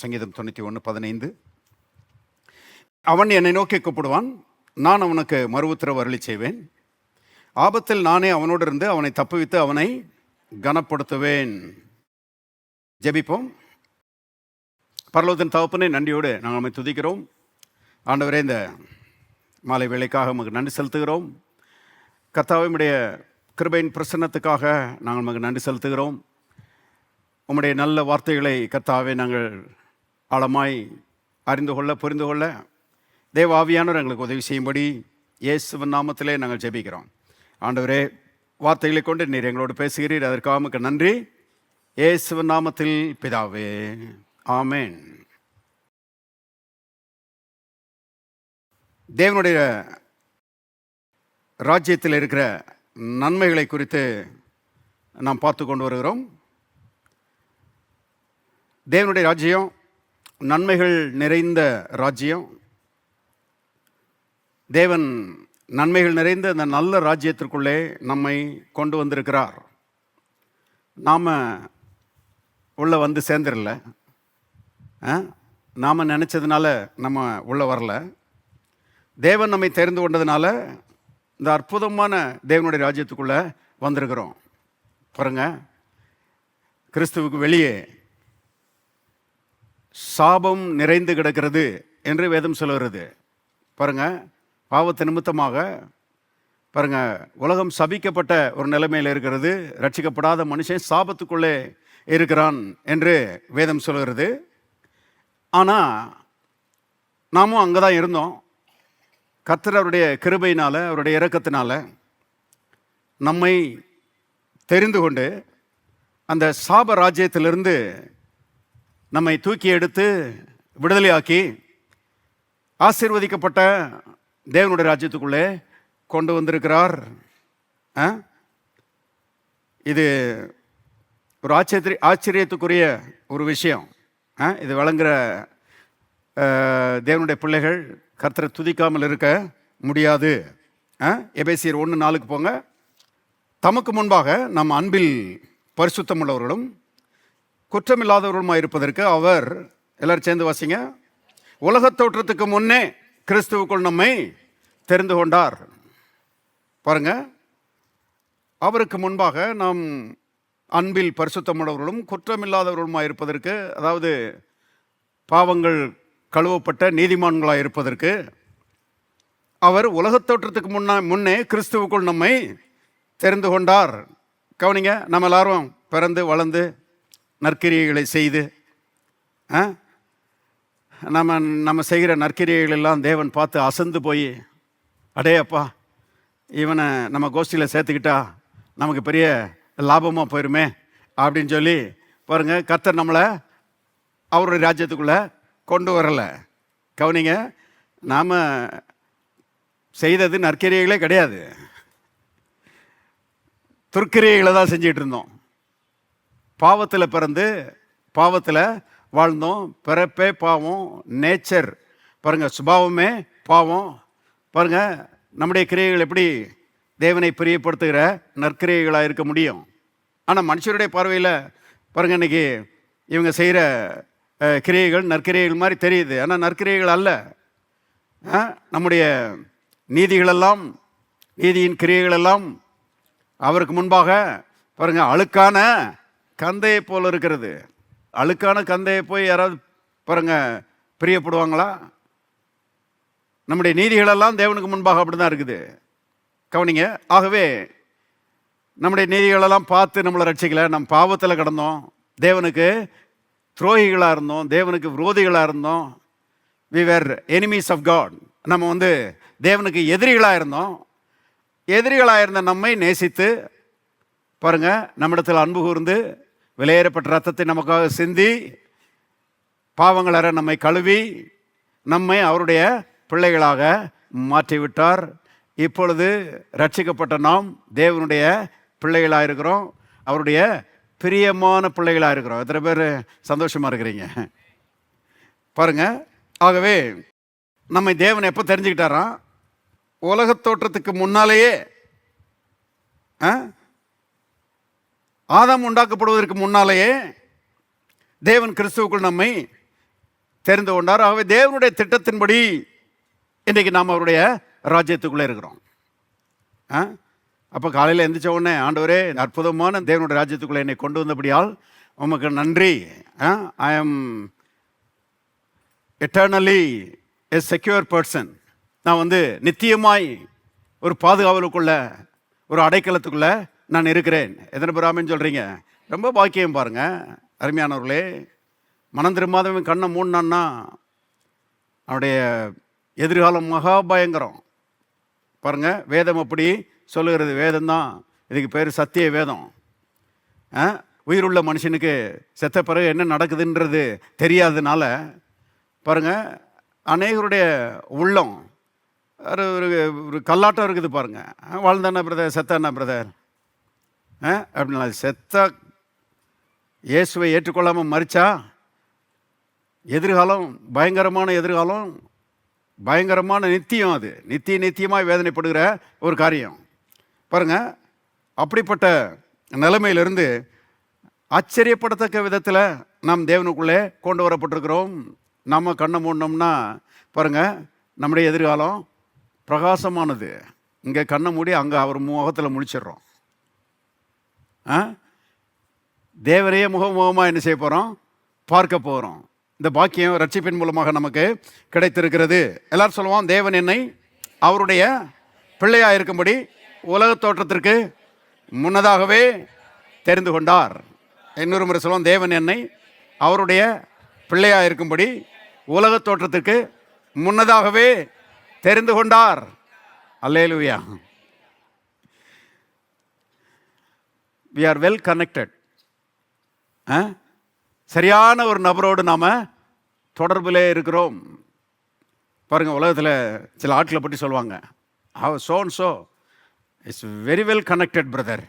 சங்கீதம் 91:15. அவன் என்னை நோக்கி கூப்பிடுவான், நான் அவனுக்கு மறு உத்தரவு அருளி செய்வேன். ஆபத்தில் நானே அவனோடு இருந்து அவனை தப்புவித்து அவனை கனப்படுத்துவேன். ஜெபிப்போம். பரலோகத்தின் தகப்பனே, நன்றியோடு நாங்கள் நம்மை துதிக்கிறோம். ஆண்டவரே, இந்த மாலை வேளைக்காக நமக்கு நன்றி செலுத்துகிறோம். கர்த்தாவே, உம்முடைய கிருபையின் பிரசன்னத்துக்காக நாங்கள் நமக்கு நன்றி செலுத்துகிறோம். உம்முடைய நல்ல வார்த்தைகளை கர்த்தாவே நாங்கள் ஆழமாய் அறிந்து கொள்ள, புரிந்து கொள்ள தேவ ஆவியானவர் எங்களுக்கு உதவி செய்யும்படி இயேசுவின் நாமத்திலே நாங்கள் ஜெபிக்கிறோம். ஆண்டவரே, வார்த்தைகளை கொண்டு நீர் எங்களோடு பேசுகிறீர், அதற்காக நமக்கு நன்றி. இயேசுவின் நாமத்தில் பிதாவே, ஆமென். தேவனுடைய ராஜ்யத்தில் இருக்கிற நன்மைகளை குறித்து நாம் பார்த்து கொண்டு வருகிறோம். தேவனுடைய ராஜ்யம் நன்மைகள் நிறைந்த ராஜ்யம். தேவன் நன்மைகள் நிறைந்த அந்த நல்ல ராஜ்யத்திற்குள்ளே நம்மை கொண்டு வந்திருக்கிறார். நாம் உள்ளே வந்து சேர்ந்துடல, நாம் நினச்சதுனால நம்ம உள்ளே வரல. தேவன் நம்மை தெரிந்து கொண்டதுனால இந்த அற்புதமான தேவனுடைய ராஜ்யத்துக்குள்ளே வந்திருக்கிறோம். பாருங்க, கிறிஸ்துவுக்கு வெளியே சாபம் நிறைந்து கிடக்கிறது என்று வேதம் சொல்லுகிறது. பாருங்க, பாவத்து நிமித்தமாக பாருங்க, உலகம் சபிக்கப்பட்ட ஒரு நிலைமையில் இருக்கிறது. ரட்சிக்கப்படாத மனுஷன் சாபத்துக்குள்ளே இருக்கிறான் என்று வேதம் சொல்லுகிறது. ஆனால் நாமும் அங்கே தான் இருந்தோம். கர்த்தர் அவருடைய கிருபையினால், அவருடைய இரக்கத்தினால நம்மை தெரிந்து கொண்டு அந்த சாப ராஜ்யத்திலிருந்து நம்மை தூக்கி எடுத்து விடுதலையாக்கி ஆசீர்வதிக்கப்பட்ட தேவனுடைய ராஜ்யத்துக்குள்ளே கொண்டு வந்திருக்கிறார். இது ஒரு ஆச்சரியத்துக்குரிய ஒரு விஷயம். இது வழங்குகிற தேவனுடைய பிள்ளைகள் கர்த்தரை துதிக்காமல் இருக்க முடியாது. எபேசியர் 1:4 போங்க. தமக்கு முன்பாக நம் அன்பில் பரிசுத்தமுள்ளவர்களும் குற்றமில்லாதவர்களுமாய் இருப்பதற்கு அவர், எல்லாரும் சேர்ந்து வாசிங்க, உலகத் தோற்றத்துக்கு முன்னே கிறிஸ்துவுக்குள் நம்மை தெரிந்து கொண்டார். பாருங்க, அவருக்கு முன்பாக நாம் அன்பில் பரிசுத்தமுள்ளவர்களும் குற்றமில்லாதவர்களுமாய் இருப்பதற்கு, அதாவது பாவங்கள் கழுவப்பட்ட நீதிமான்களாக இருப்பதற்கு அவர் உலகத் தோற்றத்துக்கு முன்னே கிறிஸ்துவுக்குள் நம்மை தெரிந்து கொண்டார். கவனிங்க, நம்ம எல்லாரும் பிறந்து வளர்ந்து நற்கிரியைகளை செய்து நம்ம செய்கிற நற்கிரியைகள் எல்லாம் தேவன் பார்த்து அசந்து போய், அடே அப்பா, இவனை நம்ம கோஷ்டியில் சேர்த்துக்கிட்டா நமக்கு பெரிய லாபமாக போயிருமே அப்படின்னு சொல்லி பாருங்க, கர்த்தர் நம்மளை அவருடைய ராஜ்யத்துக்குள்ளே கொண்டு வரலை. கவனிங்க, நாம் செய்தது நற்கிரியைகளே கிடையாது, துர்க்கிரியைகளை தான் செஞ்சிட்டு இருந்தோம். பாவத்தில் பிறந்து பாவத்தில் வாழ்ந்தோம். பிறப்பே பாவம், நேச்சர் பாருங்க, சுபாவமே பாவம். பாருங்க, நம்முடைய கிரியைகள் எப்படி தேவனை பிரியப்படுத்துகிற நற்கிரியைகளாக இருக்க முடியும்? ஆனால் மனுஷருடைய பார்வையில் பாருங்க, இன்னைக்கு இவங்க செய்கிற கிரியைகள் நற்கிரியைகள் மாதிரி தெரியுது, ஆனால் நற்கிரியைகள் அல்ல. நம்முடைய நீதிகளெல்லாம், நீதியின் கிரியைகளெல்லாம் அவருக்கு முன்பாக பாருங்க அழுக்கான கந்தையை போல் இருக்கிறது. அழுக்கான கந்தையை போய் யாராவது பாருங்க பிரியப்படுவாங்களா? நம்முடைய நீதிகளெல்லாம் தேவனுக்கு முன்பாக அப்படி தான் இருக்குது. கவனிங்க, ஆகவே நம்முடைய நீதிகளெல்லாம் பார்த்து நம்மளை ரட்சிக்கலை. நம்ம பாவத்தில் கிடந்தோம், தேவனுக்கு துரோகிகளாக இருந்தோம், தேவனுக்கு விரோதிகளாக இருந்தோம். we were enemies of God. நம்ம தேவனுக்கு எதிரிகளாக இருந்தோம். எதிரிகளாக இருந்த நம்மை நேசித்து பாருங்க, நம்மிடத்தில் அன்பு கூர்ந்து விலையேறப்பட்ட ரத்தத்தை நமக்காக சிந்தி பாவங்களற நம்மை கழுவி நம்மை அவருடைய பிள்ளைகளாக மாற்றிவிட்டார். இப்பொழுது ரட்சிக்கப்பட்ட நாம் தேவனுடைய பிள்ளைகளாக இருக்கிறோம், அவருடைய பிரியமான பிள்ளைகளாக இருக்கிறோம். எத்தனை பேர் சந்தோஷமாக இருக்கிறீங்க பாருங்க. ஆகவே நம்மை தேவன் எப்போ தெரிஞ்சுக்கிட்டாராம்? உலகத் தோற்றத்துக்கு முன்னாலேயே, ஆதாம் உண்டாக்கப்படுவதற்கு முன்னாலேயே தேவன் கிறிஸ்துவுக்குள் நம்மை தெரிந்து கொண்டார். ஆகவே தேவனுடைய திட்டத்தின்படி இன்றைக்கு நாம் அவருடைய ராஜ்யத்துக்குள்ளே இருக்கிறோம். அப்போ காலையில் எந்திரிச்ச உடனே, ஆண்டவரே அற்புதமான தேவனுடைய ராஜ்யத்துக்குள்ளே என்னை கொண்டு வந்தபடியால் உமக்கு நன்றி. ஐ ஆம் எட்டர்னலி எ செக்யூர் பர்சன். நான் நித்தியமாய் ஒரு பாதுகாவலுக்குள்ள, ஒரு அடைக்கலத்துக்குள்ள நான் இருக்கிறேன். எத்தனை பேர் ஆமென் சொல்கிறீங்க? ரொம்ப பாக்கியம் பாருங்க அருமையானவர்களே. மனம் திரும்பாதவன் கண்ணை மூடினான்னா அவனுடைய எதிர்காலம் மகா பயங்கரம். பாருங்க, வேதம் அப்படி சொல்லுகிறது. வேதம் தான் இதுக்கு பேர் சத்திய வேதம். உயிருள்ள மனுஷனுக்கு செத்த பிறகு என்ன நடக்குதுன்றது தெரியாததுனால பாருங்க, அநேகருடைய உள்ளம் ஒரு கல்லாட்டம் இருக்குது. பாருங்க, வாழ்ந்தானா பிரதர், செத்தானா பிரதர் அப்படின்னா, செத்த இயேசுவை ஏற்றுக்கொள்ளாமல் மறிச்சா எதிர்காலம் பயங்கரமான எதிர்காலம், பயங்கரமான நித்தியம். அது நித்தியமாய் வேதனைப்படுகிற ஒரு காரியம். பாருங்க, அப்படிப்பட்ட நிலைமையிலிருந்து ஆச்சரியப்படத்தக்க விதத்தில் நாம் தேவனுக்குள்ளே கொண்டு வரப்பட்டிருக்கிறோம். நம்ம கண்ணை மூடினோம்னா பாருங்க, நம்முடைய எதிர்காலம் பிரகாசமானது. இங்கே கண்ணை மூடி அங்கே அவர் முகத்தில் முழிச்சிடுறோம். தேவரையே முகமுகமாக என்ன செய்ய போகிறோம்? பார்க்க போகிறோம். இந்த பாக்கியம் ரட்சிப்பின் மூலமாக நமக்கு கிடைத்திருக்கிறது. எல்லாரும் சொல்லுவோம், தேவன் என்னை அவருடைய பிள்ளையாக இருக்கும்படி உலக தோற்றத்திற்கு முன்னதாகவே தெரிந்து கொண்டார். இன்னொரு முறை சொல்லுவோம், தேவன் என்னை அவருடைய பிள்ளையாக இருக்கும்படி உலக தோற்றத்திற்கு முன்னதாகவே தெரிந்து கொண்டார். அல்லேலூயா. we are well connected. சரியான ஒரு நபரோடு நாம் தொடர்பில் இருக்கிறோம். பாருங்கள், உலகத்தில் சில ஆட்களை பற்றி சொல்லுவாங்க, so and so is very well connected brother.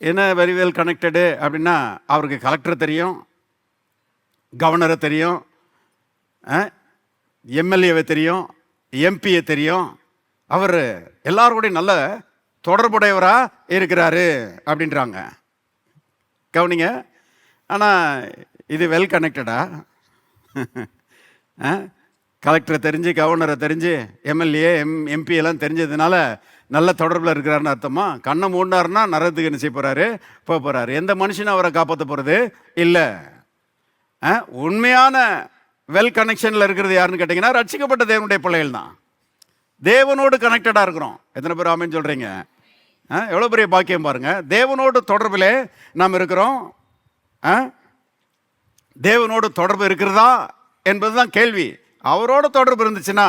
என்ன வெரி வெல் கனெக்டடு அப்படின்னா, அவருக்கு கலெக்டரை தெரியும், கவர்னரை தெரியும், எம்எல்ஏவை தெரியும், எம்பியை தெரியும், அவர் எல்லாரோடையும் நல்ல தொடர்புடையவராக இருக்கிறாரு அப்படின்றாங்க. கவனிங்க, ஆனால் இது வெல் கனெக்டடா? கலெக்டரை தெரிஞ்சு, கவர்னரை தெரிஞ்சு, எம்எல்ஏ எம்பி எல்லாம் தெரிஞ்சதுனால நல்ல தொடர்பில் இருக்கிறாருன்னு அர்த்தமா? கண்ணை மூடினார்னா நரகத்துக்கு என்ன செய்ய போகிறாரு? போக போகிறாரு. எந்த மனுஷனும் அவரை காப்பாற்ற போகிறது இல்லை. உண்மையான வெல் கனெக்ஷனில் இருக்கிறது யாருன்னு கேட்டிங்கன்னா, ரட்சிக்கப்பட்ட தேவனுடைய பிள்ளைகள் தான். தேவனோடு கனெக்டடாக இருக்கிறோம். எத்தனை பேர் ஆமென் சொல்கிறீங்க? எவ்வளோ பெரிய பாக்கியம் பாருங்கள். தேவனோடு தொடர்பில் நாம் இருக்கிறோம். தேவனோடு தொடர்பு இருக்கிறதா என்பது தான் கேள்வி. அவரோட தொடர்பு இருந்துச்சுன்னா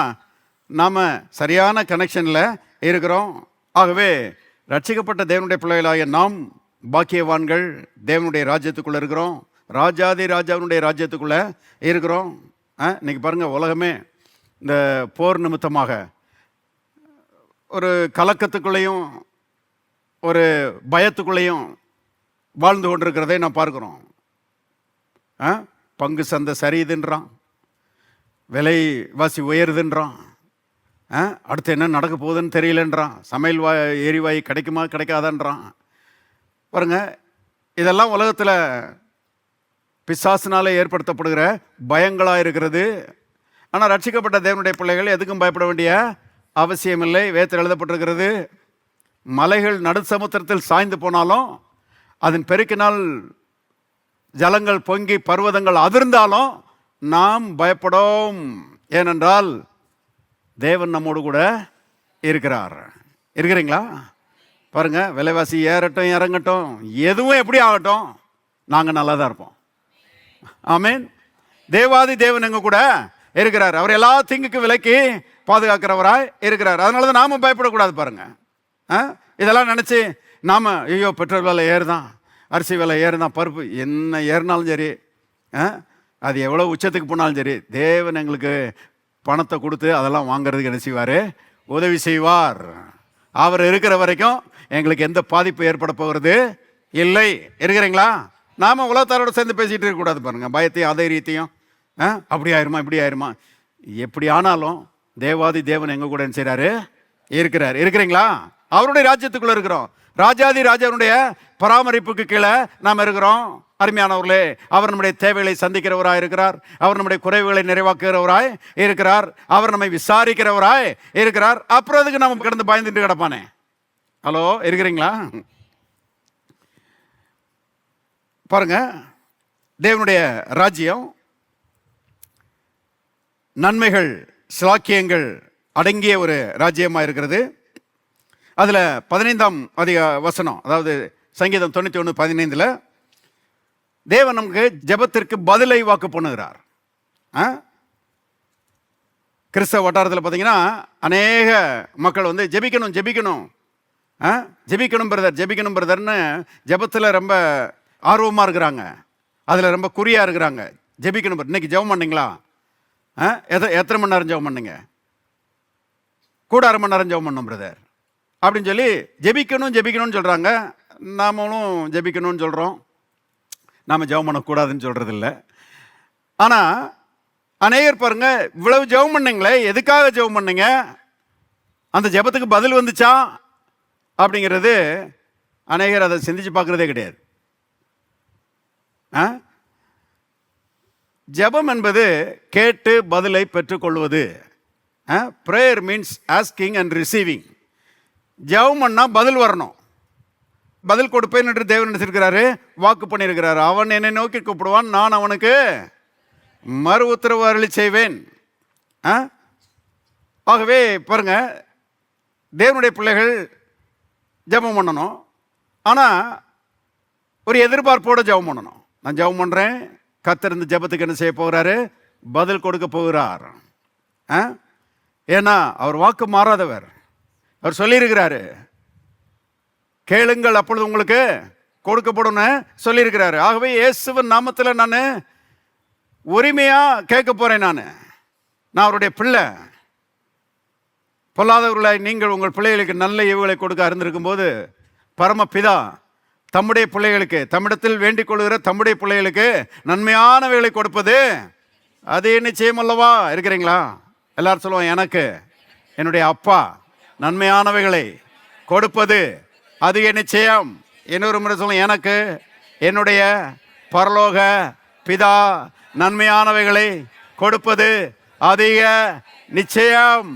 நாம் சரியான கனெக்ஷனில் இருக்கிறோம். ஆகவே ரட்சிக்கப்பட்ட தேவனுடைய பிள்ளைகளாகிய நாம் பாக்கியவான்கள். தேவனுடைய ராஜ்யத்துக்குள்ளே இருக்கிறோம். ராஜாதி ராஜாவுடைய ராஜ்யத்துக்குள்ளே இருக்கிறோம். இன்றைக்கி பாருங்கள், உலகமே இந்த போர் நிமித்தமாக ஒரு கலக்கத்துக்குள்ளேயும் ஒரு பயத்துக்குள்ளேயும் வாழ்ந்து கொண்டிருக்கிறதை நான் பார்க்குறோம். பங்கு சந்தை சரியுதுன்றான், விலைவாசி உயருதுன்றான், அடுத்து என்ன நடக்க போகுதுன்னு தெரியலன்றான், சமையல் எரிவாயு கிடைக்குமா கிடைக்காதான்றான். பாருங்க, இதெல்லாம் உலகத்தில் பிசாசினால ஏற்படுத்தப்படுகிற பயங்களாக இருக்கிறது. ஆனால் ரட்சிக்கப்பட்ட தேவனுடைய பிள்ளைகள் எதுக்கும் பயப்பட வேண்டிய அவசியமில்லை. வேதத்தில் எழுதப்பட்டிருக்கிறது, மலைகள் நடு சமுத்திரத்தில் சாய்ந்து போனாலும், அதன் பெருக்கினால் ஜலங்கள் பொங்கி பர்வதங்கள் அதிர்ந்தாலும் நாம் பயப்படோம். ஏனென்றால் தேவன் நம்மோடு கூட இருக்கிறார். இருக்கிறீங்களா? பாருங்க, விலைவாசி ஏறட்டும் இறங்கட்டும், எதுவும் எப்படி ஆகட்டும், நாங்கள் நல்லா தான் இருப்போம். ஆமேன். தேவாதி தேவன் எங்க கூட இருக்கிறார். அவர் எல்லா தீங்குக்கு விலக்கி பாதுகாக்கிறவராய் இருக்கிறார். அதனால தான் நாம பயப்படக்கூடாது. பாருங்க, இதெல்லாம் நினச்சி நாம் ஐயோ பெட்ரோல் விலை ஏறுதான், அரிசி விலை ஏறுதான், பருப்பு என்ன ஏறினாலும் சரி, அது எவ்வளோ உச்சத்துக்கு போனாலும் சரி, தேவன் எங்களுக்கு பணத்தை கொடுத்து அதெல்லாம் வாங்கிறதுக்கு என்ன செய்வார்? உதவி செய்வார். அவர் இருக்கிற வரைக்கும் எங்களுக்கு எந்த பாதிப்பு ஏற்பட போகிறது இல்லை. இருக்கிறீங்களா? நாம் உலகத்தாரோட சேர்ந்து பேசிகிட்டு இருக்கக்கூடாது. பாருங்கள், பயத்தையும் அதைரியத்தையும் அப்படி ஆயிருமா இப்படி ஆயிருமா. எப்படி ஆனாலும் தேவாதி தேவன் எங்கள் கூட என்ன செய்கிறாரு? இருக்கிறார். இருக்கிறீங்களா? அவருடைய ராஜ்யத்துக்குள்ளே இருக்கிறோம். ராஜாதி ராஜாவுடைய பராமரிப்புக்கு கீழே நாம் இருக்கிறோம். அருமையானவர்களே, அவர் நம்முடைய தேவைகளை சந்திக்கிறவராய் இருக்கிறார். அவர் நம்முடைய குறைவுகளை நிறைவாக்குகிறவராய் இருக்கிறார். அவர் நம்மை விசாரிக்கிறவராய் இருக்கிறார். அப்புறம் அதுக்கு நம்ம கிடந்து பயந்துட்டு கிடப்பானே. ஹலோ, இருக்கிறீங்களா? பாருங்க, தேவனுடைய ராஜ்யம் நன்மைகள் சிலாக்கியங்கள் அடங்கிய ஒரு ராஜ்யமாக இருக்கிறது. அதில் 15ஆம் வசனம், அதாவது சங்கீதம் 91:15, தேவன் நமக்கு ஜெபத்திற்கு பதிலை வாக்கு பண்ணுகிறார். கிறிஸ்தவ வட்டாரத்தில் பார்த்தீங்கன்னா அநேக மக்கள் வந்து ஜெபிக்கணும் ஜெபிக்கணும் ஜெபிக்கணும் பிரதர் ஜெபிக்கணும் பிரதர்னு ஜெபத்தில் ரொம்ப ஆர்வமாக இருக்கிறாங்க. அதில் ரொம்ப குறியாக இருக்கிறாங்க. ஜெபிக்கணும். இன்னைக்கு ஜெபம் பண்ணிங்களா? எத்தனை மணி நேரம் ஜெபம் பண்ணுங்க? கூட 1/2 மணி நேரம் ஜெபம் பண்ணோம் பிரதர் அப்படின்னு சொல்லி ஜெபிக்கணும் ஜெபிக்கணும்னு சொல்கிறாங்க. நாமளும் ஜெபிக்கணும்னு சொல்கிறோம். நாம் ஜெபம் பண்ணக்கூடாதுன்னு சொல்கிறது இல்லை. ஆனால் அநேகர் பாருங்க, இவ்வளவு ஜெபம் பண்ணீங்களே, எதுக்காக ஜெபம் பண்ணீங்க? அந்த ஜெபத்துக்கு பதில் வந்துச்சா அப்படிங்கிறது அநேகர் அதை சிந்திச்சு பார்க்குறதே கிடையாது. ஜெபம் என்பது கேட்டு பதிலை பெற்றுக்கொள்வது. Prayer means asking and receiving. ஜெபம் பண்ணால் பதில் வரணும். பதில் கொடுப்பேன் என்று தேவன் நினைச்சிருக்கிறாரு, வாக்கு பண்ணியிருக்கிறாரு. அவன் என்னை நோக்கி கூப்பிடுவான், நான் அவனுக்கு மறு உத்தரவு அருளி செய்வேன். ஆகவே பாருங்க, தேவனுடைய பிள்ளைகள் ஜெபம் பண்ணணும். ஆனால் ஒரு எதிர்பார்ப்போடு ஜெபம் பண்ணணும். நான் ஜெபம் பண்ணுறேன், கர்த்தர் இந்த ஜெபத்துக்கு என்ன செய்ய போகிறாரு? பதில் கொடுக்க போகிறார். ஏன்னா அவர் வாக்கு மாறாதவர். அவர் சொல்லியிருக்கிறாரு, கேளுங்கள் அப்பொழுது உங்களுக்கு கொடுக்கப்படும் சொல்லியிருக்கிறாரு. ஆகவே இயேசுவின் நாமத்தில் நான் உரிமையாக கேட்க போகிறேன். நான் அவருடைய பிள்ளை. பொல்லாதவர்களாய் நீங்கள் உங்கள் பிள்ளைகளுக்கு நல்ல ஈவுகளை கொடுக்க அறிந்திருக்கும் போது பரமபிதா தம்முடைய பிள்ளைகளுக்கு, தம்மிடத்தில் வேண்டிக் கொள்கிற தம்முடைய பிள்ளைகளுக்கு நன்மையானவைகளை கொடுப்பது அது நிச்சயம் அல்லவா? இருக்கிறீங்களா? எல்லாரும் சொல்லுவோம், எனக்கு என்னுடைய அப்பா நன்மையானவைகளை கொடுப்பது அதிக நிச்சயம். இன்னொரு முறை சொல்லுவோம், எனக்கு என்னுடைய பரலோக பிதா நன்மையானவைகளை கொடுப்பது அதிக நிச்சயம்.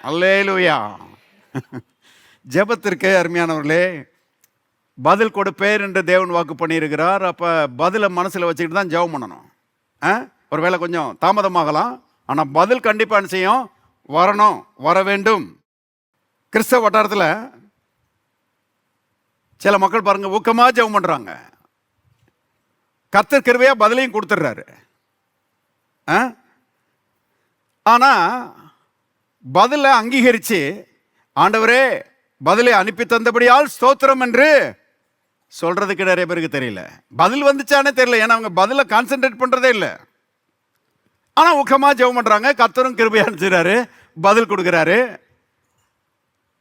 அல்லேலூயா. ஜெபத்திற்கு அருமையானவர்களே பதில் கொடுப்பேர் என்று தேவன் வாக்கு பண்ணியிருக்கிறார். அப்போ பதிலை மனசில் வச்சுக்கிட்டு தான் ஜெபம் பண்ணணும். ஒரு வேளை கொஞ்சம் தாமதமாகலாம், ஆனால் பதில் கண்டிப்பாக என்ன செய்யும்? வரணும், வர வேண்டும். கிறிஸ்தவ வட்டாரத்தில் சில மக்கள் பாருங்க, ஊக்கமாக ஜெபம் பண்ணுறாங்க. கர்த்தர் கிருபையாக பதிலையும் கொடுத்துட்றாரு. ஆனால் பதிலை அங்கீகரித்து, ஆண்டவரே பதிலை அனுப்பி தந்தபடியால் ஸ்தோத்திரம் என்று சொல்றதுக்கு நிறைய பேருக்கு தெரியல. பதில் வந்துச்சானே தெரியல. ஏன்னா அவங்க பதிலை கான்சென்ட்ரேட் பண்ணுறதே இல்லை. ஆனால் ஊக்கமாக ஜெபம் பண்ணுறாங்க. கர்த்தரும் கிருபையா அனுப்பிச்சுறாரு, பதில் கொடுக்குறாரு.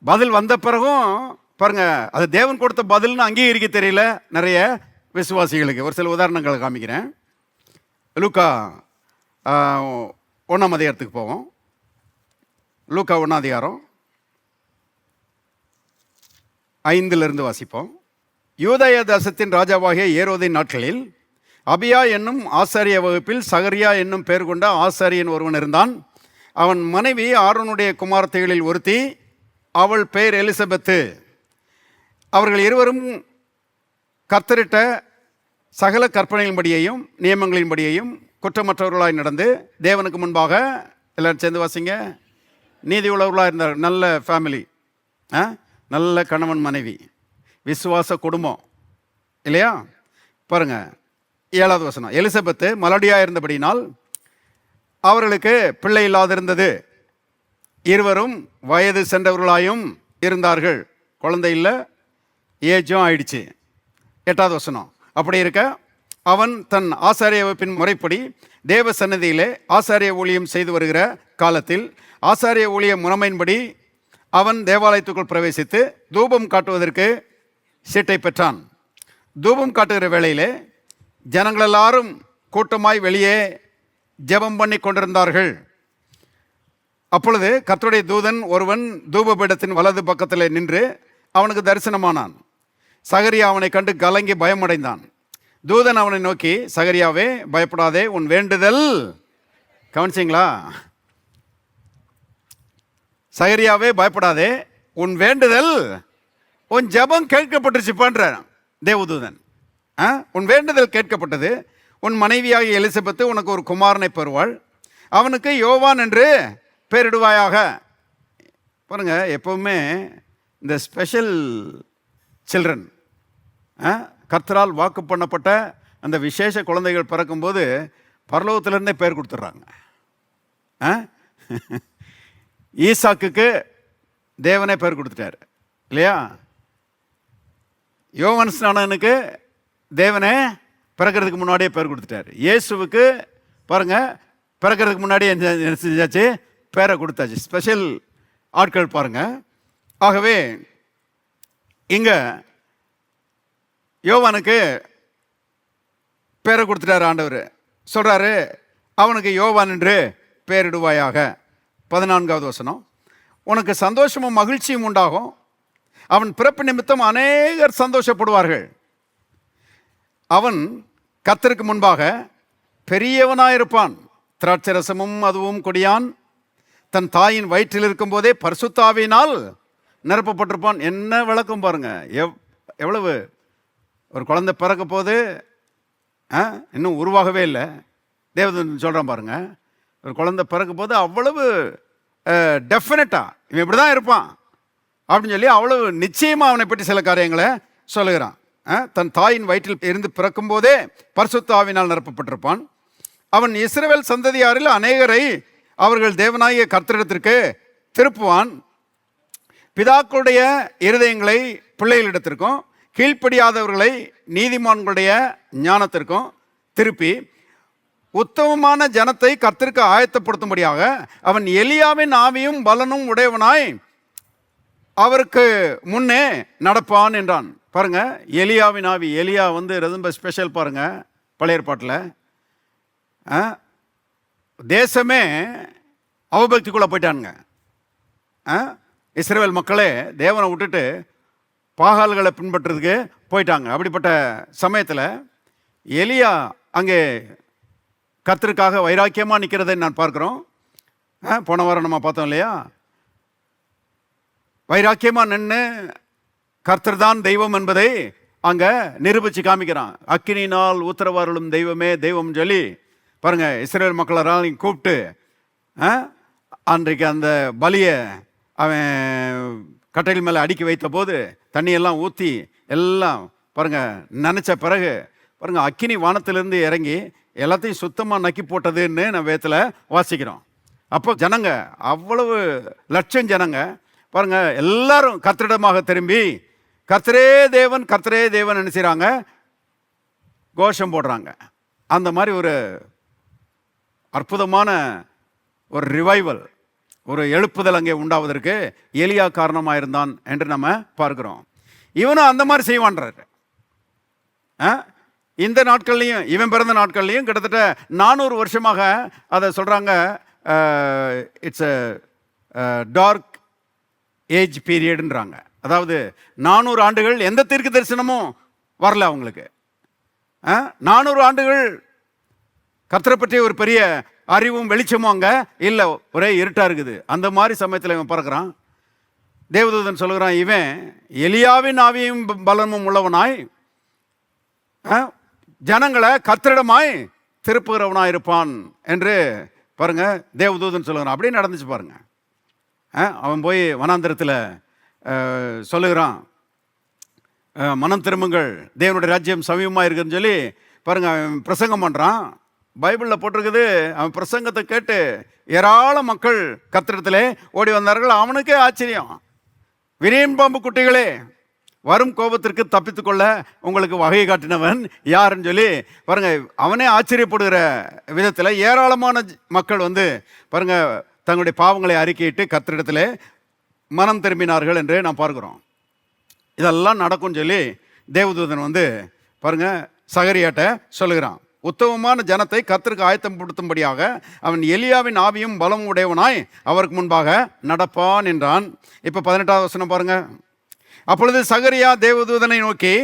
பதில் வந்த பிறகும் பாருங்க, அது தேவன் கொடுத்த பதில்னு அங்கீகரிக்க தெரியல நிறைய விசுவாசிகளுக்கு. ஒரு சில உதாரணங்களை காமிக்கிறேன். லூக்கா 1ஆம் அதிகாரத்துக்கு போவோம். லூக்கா 1ஆம் அதிகாரம் 5 வாசிப்போம். யூதேய தேசத்தின் ராஜாவாகிய ஏரோதின் நாட்களில் அபியா என்னும் ஆசாரிய வகுப்பில் சகரியா என்னும் பெயர் கொண்ட ஆசாரியன் ஒருவன் இருந்தான். அவன் மனைவி ஆரோனுடைய குமாரத்திகளில் ஒருத்தி, அவள் பெயர் எலிசபெத்து. அவர்கள் இருவரும் கர்த்தரிட்ட சகல கற்பனைகளின்படியையும் நியமங்களின்படியையும் குற்றமற்றவர்களாய் நடந்து தேவனுக்கு முன்பாக, எல்லாரும் சேர்ந்து வாசிங்க, நீதி உள்ளவர்களாக இருந்தார். நல்ல ஃபேமிலி, நல்ல கணவன் மனைவி, விசுவாச குடும்பம் இல்லையா? பாருங்க 7வது வசனம். எலிசபெத்து மலடியாக இருந்தபடினால் அவர்களுக்கு பிள்ளை இல்லாதிருந்தது. இருவரும் வயது சென்றவர்களாயும் இருந்தார்கள். குழந்தை இல்லை, ஏஜும் ஆயிடுச்சு. 8வது வசனம். அப்படி இருக்க அவன் தன் ஆசாரிய வகுப்பின் முறைப்படி தேவ சன்னதியிலே ஆசாரிய ஊழியம் செய்து வருகிற காலத்தில் ஆசாரிய ஊழிய முறைமையின்படி அவன் தேவாலயத்துக்குள் பிரவேசித்து தூபம் காட்டுவதற்கு சீட்டை பெற்றான். தூபம் காட்டுகிற வேளையிலே ஜனங்கள் எல்லாரும் கூட்டமாய் வெளியே ஜெபம் பண்ணி கொண்டிருந்தார்கள். அப்பொழுது கர்த்தருடைய தூதன் ஒருவன் தூபபீடத்தின் வலது பக்கத்தில் நின்று அவனுக்கு தரிசனமானான். சகரியா அவனை கண்டு கலங்கி பயமடைந்தான். தூதன் அவனை நோக்கி, சகரியாவே பயப்படாதே, உன் வேண்டுதல், கவனிச்சிங்களா? சகரியாவே பயப்படாதே, உன் வேண்டுதல், உன் ஜெபம் கேட்கப்பட்டுருச்சு பண்ற தேவதூதன். உன் வேண்டுதல் கேட்கப்பட்டது. உன் மனைவியாகிய எலிசபெத்து உனக்கு ஒரு குமாரனை பெறுவாள். அவனுக்கு யோவான் என்று பெயரிடுவாயாக. பாருங்க, எப்பவுமே இந்த ஸ்பெஷல் சில்ட்ரன், கர்த்தரால் வாக்கு பண்ணப்பட்ட அந்த விசேஷ குழந்தைகள் பிறக்கும்போது பரலோகத்திலிருந்தே பெயர் கொடுத்துட்றாங்க. ஈசாக்குக்கு தேவனே பெயர் கொடுத்துட்டாரு இல்லையா? யோவான் ஸ்நானனுக்கு தேவனே பிறக்கிறதுக்கு முன்னாடியே பெயர் கொடுத்துட்டாரு. இயேசுவுக்கு பாருங்க, பிறக்கிறதுக்கு முன்னாடியே என்ன செஞ்சாச்சு? பேரை கொடுத்தாச்சு. ஸ்பெஷல் ஆட்கள் பாருங்க. ஆகவே இங்க யோவானுக்கு பேரை கொடுத்துட்டாரு ஆண்டவர். சொல்றாரு, அவனுக்கு யோவான் என்று பெயரிடுவாயாக. 14வது வசனம், உனக்கு சந்தோஷமும் மகிழ்ச்சியும் உண்டாகும். அவன் பிறப்பு நிமித்தம் அநேகர் சந்தோஷப்படுவார்கள். அவன் கர்த்தருக்கு முன்பாக பெரியவனாயிருப்பான். திராட்சை ரசமும் அதுவும் கொடியான். தன் தாயின் வயிற்றில் இருக்கும் போதே பரிசுத்த ஆவியினால் நிரப்பப்பட்டிருப்பான். என்ன விளக்கம் பாருங்க! எவ்வளவு ஒரு குழந்தை பிறக்க போது, இன்னும் உருவாகவே இல்லை. தேவதூதன் சொல்கிறான் பாருங்க, ஒரு குழந்தை பிறக்க போது அவ்வளவு டெஃபினட்டா இவன் இப்படி தான் இருப்பான் அப்படின்னு சொல்லி அவ்வளவு நிச்சயமாக அவனை பற்றி சில காரியங்களை சொல்லுகிறான். தன் தாயின் வயிற்றில் இருந்து பிறக்கும் போதே பரிசுத்த ஆவியினால் நிரப்பப்பட்டிருப்பான். அவன் இஸ்ரவேல் சந்ததியாரில் அநேகரை அவர்கள் தேவனாகிய கர்த்தரிடத்திற்கு திருப்புவான். பிதாக்களுடைய இருதயங்களை பிள்ளைகளிடத்திற்கும் கீழ்ப்படியாதவர்களை நீதிமான்களுடைய ஞானத்திற்கும் திருப்பி உத்தமமான ஜனத்தை கர்த்தருக்கு ஆயத்தப்படுத்தும்படியாக அவன் எலியாவின் ஆவியும் பலனும் உடையவனாய் அவருக்கு முன்னே நடப்பான் என்றான். பாருங்க, எலியாவின் ஆவி. எலியா ரொம்ப ஸ்பெஷல் பாருங்க. பழைய ஏற்பாட்டில் தேசமே அவபக்திக்குள்ளே போயிட்டானுங்க. இஸ்ரவேல் மக்களே தேவனை விட்டுட்டு பாகால்களை பின்பற்றுறதுக்கு போயிட்டாங்க. அப்படிப்பட்ட சமயத்தில் எலியா அங்கே கர்த்தருக்காக வைராக்கியமாக நிற்கிறதை நான் பார்க்குறோம். போன வாரம் நம்ம பார்த்தோம் இல்லையா? வைராக்கியமாக நின்று கர்த்தர் தான் தெய்வம் என்பதை அங்கே நிரூபித்து காமிக்கிறான். அக்கினியினால் உத்தரவாருளும் தெய்வமே தெய்வம் சொல்லி பாருங்க, இஸ்ரவேல் மக்களால் கூப்பிட்டு அன்றைக்கு அந்த பலியை அவன் கட்டையில் மேலே அடுக்கி வைத்த போது தண்ணியெல்லாம் ஊற்றி எல்லாம் பாருங்க நினச்ச பிறகு பாருங்க, அக்கினி வானத்திலிருந்து இறங்கி எல்லாத்தையும் சுத்தமாக நக்கி போட்டதுன்னு நம்ம வேதத்தில் வாசிக்கிறோம். அப்போ ஜனங்க அவ்வளவு லட்சம் ஜனங்க பாருங்க, எல்லாரும் கர்த்தரிடமாக திரும்பி கர்த்தரே தேவன் கர்த்தரே தேவன் என்ன செய்கிறாங்க? கோஷம் போடுறாங்க. அந்த மாதிரி ஒரு அற்புதமான ஒரு ரிவைவல், ஒரு எழுப்புதல் அங்கே உண்டாவதற்கு எலியா காரணமாக இருந்தான் என்று நம்ம பார்க்கிறோம். இவனும் அந்த மாதிரி செய்வான்றாரு. இந்த நாட்கள்லையும், இவன் பிறந்த நாட்கள்லையும் கிட்டத்தட்ட 400 வருஷமாக அதை சொல்கிறாங்க. இட்ஸ் டார்க் ஏஜ் பீரியடுன்றாங்க. அதாவது 400 ஆண்டுகள் எந்த தீர்க்க தரிசனமும் வரல அவங்களுக்கு. 400 ஆண்டுகள் கர்த்தரை பற்றி ஒரு பெரிய அறிவும் வெளிச்சமும் அங்கே இல்லை, ஒரே இருட்டாக இருக்குது. அந்த மாதிரி சமயத்தில் இவன் பிறக்கிறான். தேவதூதன் சொல்லுகிறான், இவன் எலியாவின் ஆவியும் பலமும் உள்ளவனாய் ஜனங்களை கர்த்தரிடமாய் திருப்புகிறவனாய் இருப்பான் என்று பாருங்க தேவதூதன் சொல்லுகிறான். அப்படியே நடந்துச்சு பாருங்க. அவன் போய் வனாந்திரத்தில் சொல்லுகிறான், மனம் திரும்புங்கள், தேவனுடைய ராஜ்யம் சமீபமாக இருக்குதுன்னு சொல்லி பாருங்க அவன் பிரசங்கம் பண்ணுறான். பைபிளில் போட்டிருக்குது. அவன் பிரசங்கத்தை கேட்டு ஏராள மக்கள் கர்த்தரிடத்திலே ஓடி வந்தார்கள். அவனுக்கே ஆச்சரியம். விரியன் பாம்பு குட்டிகளே, வரும் கோபத்திற்கு தப்பித்துக்கொள்ள உங்களுக்கு வகை காட்டினவன் யாருன்னு சொல்லி பாருங்க அவனே ஆச்சரியப்படுகிற விதத்தில் ஏராளமான மக்கள் பாருங்க தங்களுடைய பாவங்களை அறிக்கையிட்டு கர்த்தரிடத்திலே மனம் திரும்பினார்கள் என்று நாம் பார்க்கிறோம். இதெல்லாம் நடக்கும்னு சொல்லி தேவதூதன் பாருங்க சகரியாட்ட சொல்லுகிறான். உத்தமமான ஜனத்தை கர்த்தருக்கு ஆயத்தப்படுத்தும்படியாக அவன் எலியாவின் ஆவியும் பலமும் உடையவனாய் அவருக்கு முன்பாக நடப்பான் என்றான். இப்போ 18வது வசனம் பாருங்க. அப்பொழுது சகரியா தேவதூதனை நோக்கி,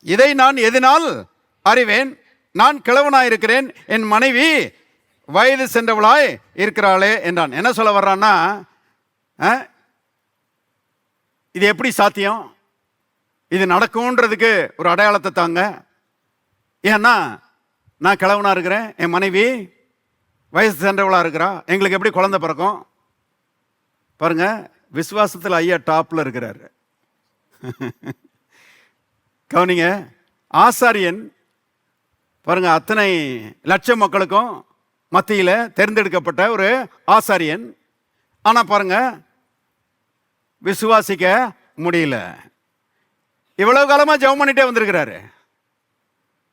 இதை நான் எதனால் அறிவேன்? நான் கிழவனாயிருக்கிறேன், என் மனைவி வயது சென்றவளாய் இருக்கிறாளே என்றான். என்ன சொல்ல வர்றான்னா, இது எப்படி சாத்தியம்? இது நடக்கும்ன்றதுக்கு ஒரு அடையாளத்தை தாங்க. ஏன்னா நான் கிழவனா இருக்கிறேன், என் மனைவி வயசு சென்றவளா இருக்கிறா, எங்களுக்கு எப்படி குழந்தை பிறக்கும்? பாருங்க, விசுவாசத்தில் ஐயா டாப்ல இருக்கிறாரு. கவனிங்க, ஆசாரியன் பாருங்க, அத்தனை லட்சம் மக்களுக்கும் மத்தியில் தேர்ந்தெடுக்கப்பட்ட ஒரு ஆசாரியன். ஆனா பாருங்க, விசுவாசிக்க முடியல. இவ்வளவு காலமா ஜெபம் பண்ணிட்டே வந்திருக்கிறாரு.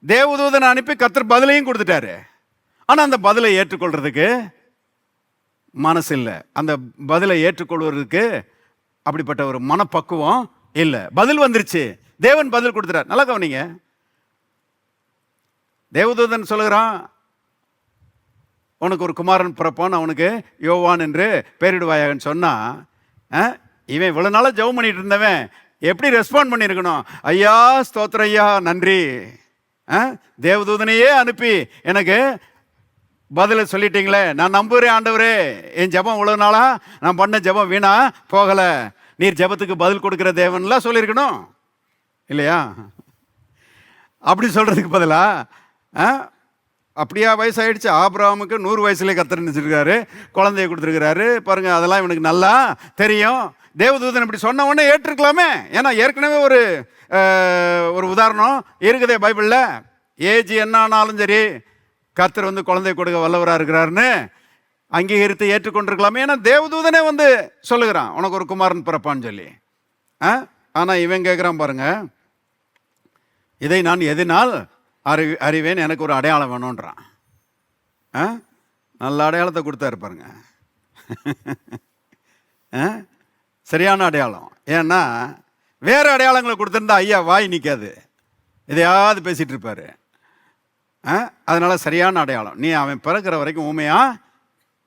தேவதூதனை அனுப்பி கர்த்தர் பதிலையும் கொடுத்துட்டாரு. ஆனா அந்த பதிலை ஏற்றுக்கொள்றதுக்கு மனசு இல்லை. அந்த பதிலை ஏற்றுக்கொள்வதற்கு அப்படிப்பட்ட ஒரு மனப்பக்குவம் இல்லை. பதில் வந்துருச்சு, தேவன் பதில் கொடுத்துட்டார். நல்லா கவனிங்க, தேவதூதன் சொல்லுகிறான், உனக்கு ஒரு குமாரன் பிறப்பான், அவனுக்கு யோவான் என்று பெயரிடுவாயாகன்னு சொன்னா, இவன் இவ்வளவு நாளா ஜெபம் பண்ணிட்டு இருந்தவன் எப்படி ரெஸ்பாண்ட் பண்ணியிருக்கணும்? ஐயா ஸ்தோத்திர ஐயா, நன்றி, தேவதூதனையே அனுப்பி எனக்கு பதில சொல்லிட்டீங்களே, நான் நம்புறேன் ஆண்டவரே, என் ஜெபம் இவ்வளவு நாளா நான் பண்ண ஜெபம் வீணா போகல, நீர் ஜெபத்துக்கு பதில் கொடுக்கிற தேவன்லாம் சொல்லியிருக்கணும் இல்லையா? அப்படி சொல்றதுக்கு பதிலா அப்படியா வயசாயிடுச்சு, ஆபிரகாமுக்கு 100 வயசுலேயே கர்த்தர் நினைச்சிருக்காரு, குழந்தைய கொடுத்துருக்கிறாரு பாருங்க, அதெல்லாம் இவனுக்கு நல்லா தெரியும். தேவதூதன் இப்படி சொன்ன உடனே ஏற்றிருக்கலாமே. ஏன்னா ஏற்கனவே ஒரு உதாரணம் இருக்குதே பைபிளில். ஏஜ் என்ன ஆனாலும் சரி கர்த்தர் குழந்தை கொடுக்க வல்லவராக இருக்கிறாருன்னு அங்கீகரித்து ஏற்றுக்கொண்டிருக்கலாமே. ஏன்னா தேவதூதனே சொல்லுகிறான், உனக்கு ஒரு குமாரன் பிறப்பான்னு சொல்லி. ஆனால் இவன் கேட்குறான் பாருங்க, இதை நான் எதனால் அறிவேன்? எனக்கு ஒரு அடையாளம் வேணுன்றான். நல்ல அடையாளத்தை கொடுத்தாரு பாருங்க, சரியான அடையாளம். ஏன்னா வேற அடையாளங்களை கொடுத்திருந்தா ஐயா வாய் நிற்காது, எதையாவது பேசிட்டு இருப்பாரு. அதனால சரியான அடையாளம், நீ அவன் பிறக்கிற வரைக்கும் ஊமையா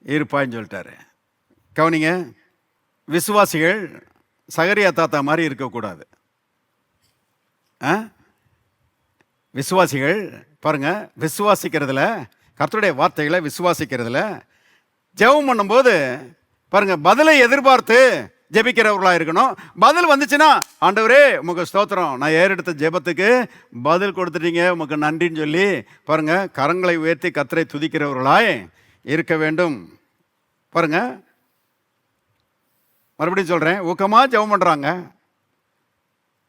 இருப்பான்னு சொல்லிட்டாரு. கவனிங்க, விசுவாசிகள் சகரியா தாத்தா மாதிரி இருக்கக்கூடாது. விசுவாசிகள் பாருங்க, விசுவாசிக்கிறதுல, கர்த்தருடைய வார்த்தைகளை விசுவாசிக்கிறதுல, ஜெபம் பண்ணும்போது பாருங்க, பதிலை எதிர்பார்த்து ஜெபிக்கிறவர்களா இருக்கணும். பதில் வந்துச்சுன்னா, ஆண்டவரே உமக்கு ஸ்தோத்திரம், நான் ஏறெடுத்த ஜெபத்துக்கு பதில் கொடுத்துட்டீங்க, உமக்கு நன்றின்னு சொல்லி பாருங்க கரங்களை உயர்த்தி கர்த்தரை துதிக்கிறவர்களாய் இருக்க வேண்டும். பாருங்க, மறுபடியும் சொல்றேன், ஊக்கமா ஜெபம் பண்றாங்க,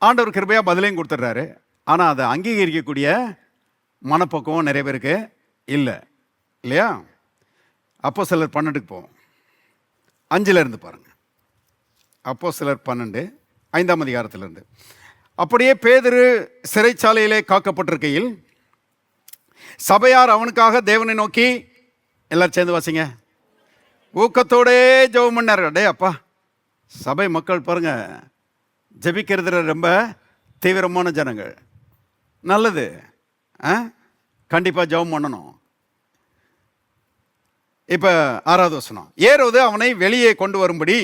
ஆண்டவர் கிருபையா பதிலையும் கொடுத்துட்றாரு. ஆனால் அதை அங்கீகரிக்கக்கூடிய மனப்பக்குவம் நிறைய பேருக்கு இல்லை இல்லையா? அப்போஸ்தலர் 12 போவோம், 5 பாருங்க. அப்போஸ்தலர் 12 5ஆம் அதிகாரத்திலிருந்து. அப்படியே பேதுரு சிறைச்சாலையிலே காக்கப்பட்டிருக்கையில் சபையார் அவனுக்காக தேவனை நோக்கி, எல்லாரும் சேர்ந்து வாசிங்க, ஊக்கத்தோடே ஜெபம் பண்ணார். டே அப்பா, சபை மக்கள் பாருங்க ஜெபிக்கிறதுல ரொம்ப தீவிரமான ஜனங்கள், நல்லது, கண்டிப்பாக ஜெபம் பண்ணணும். இப்போ 6வது வசனம், ஏரோது அவனை வெளியே கொண்டு வரும்படி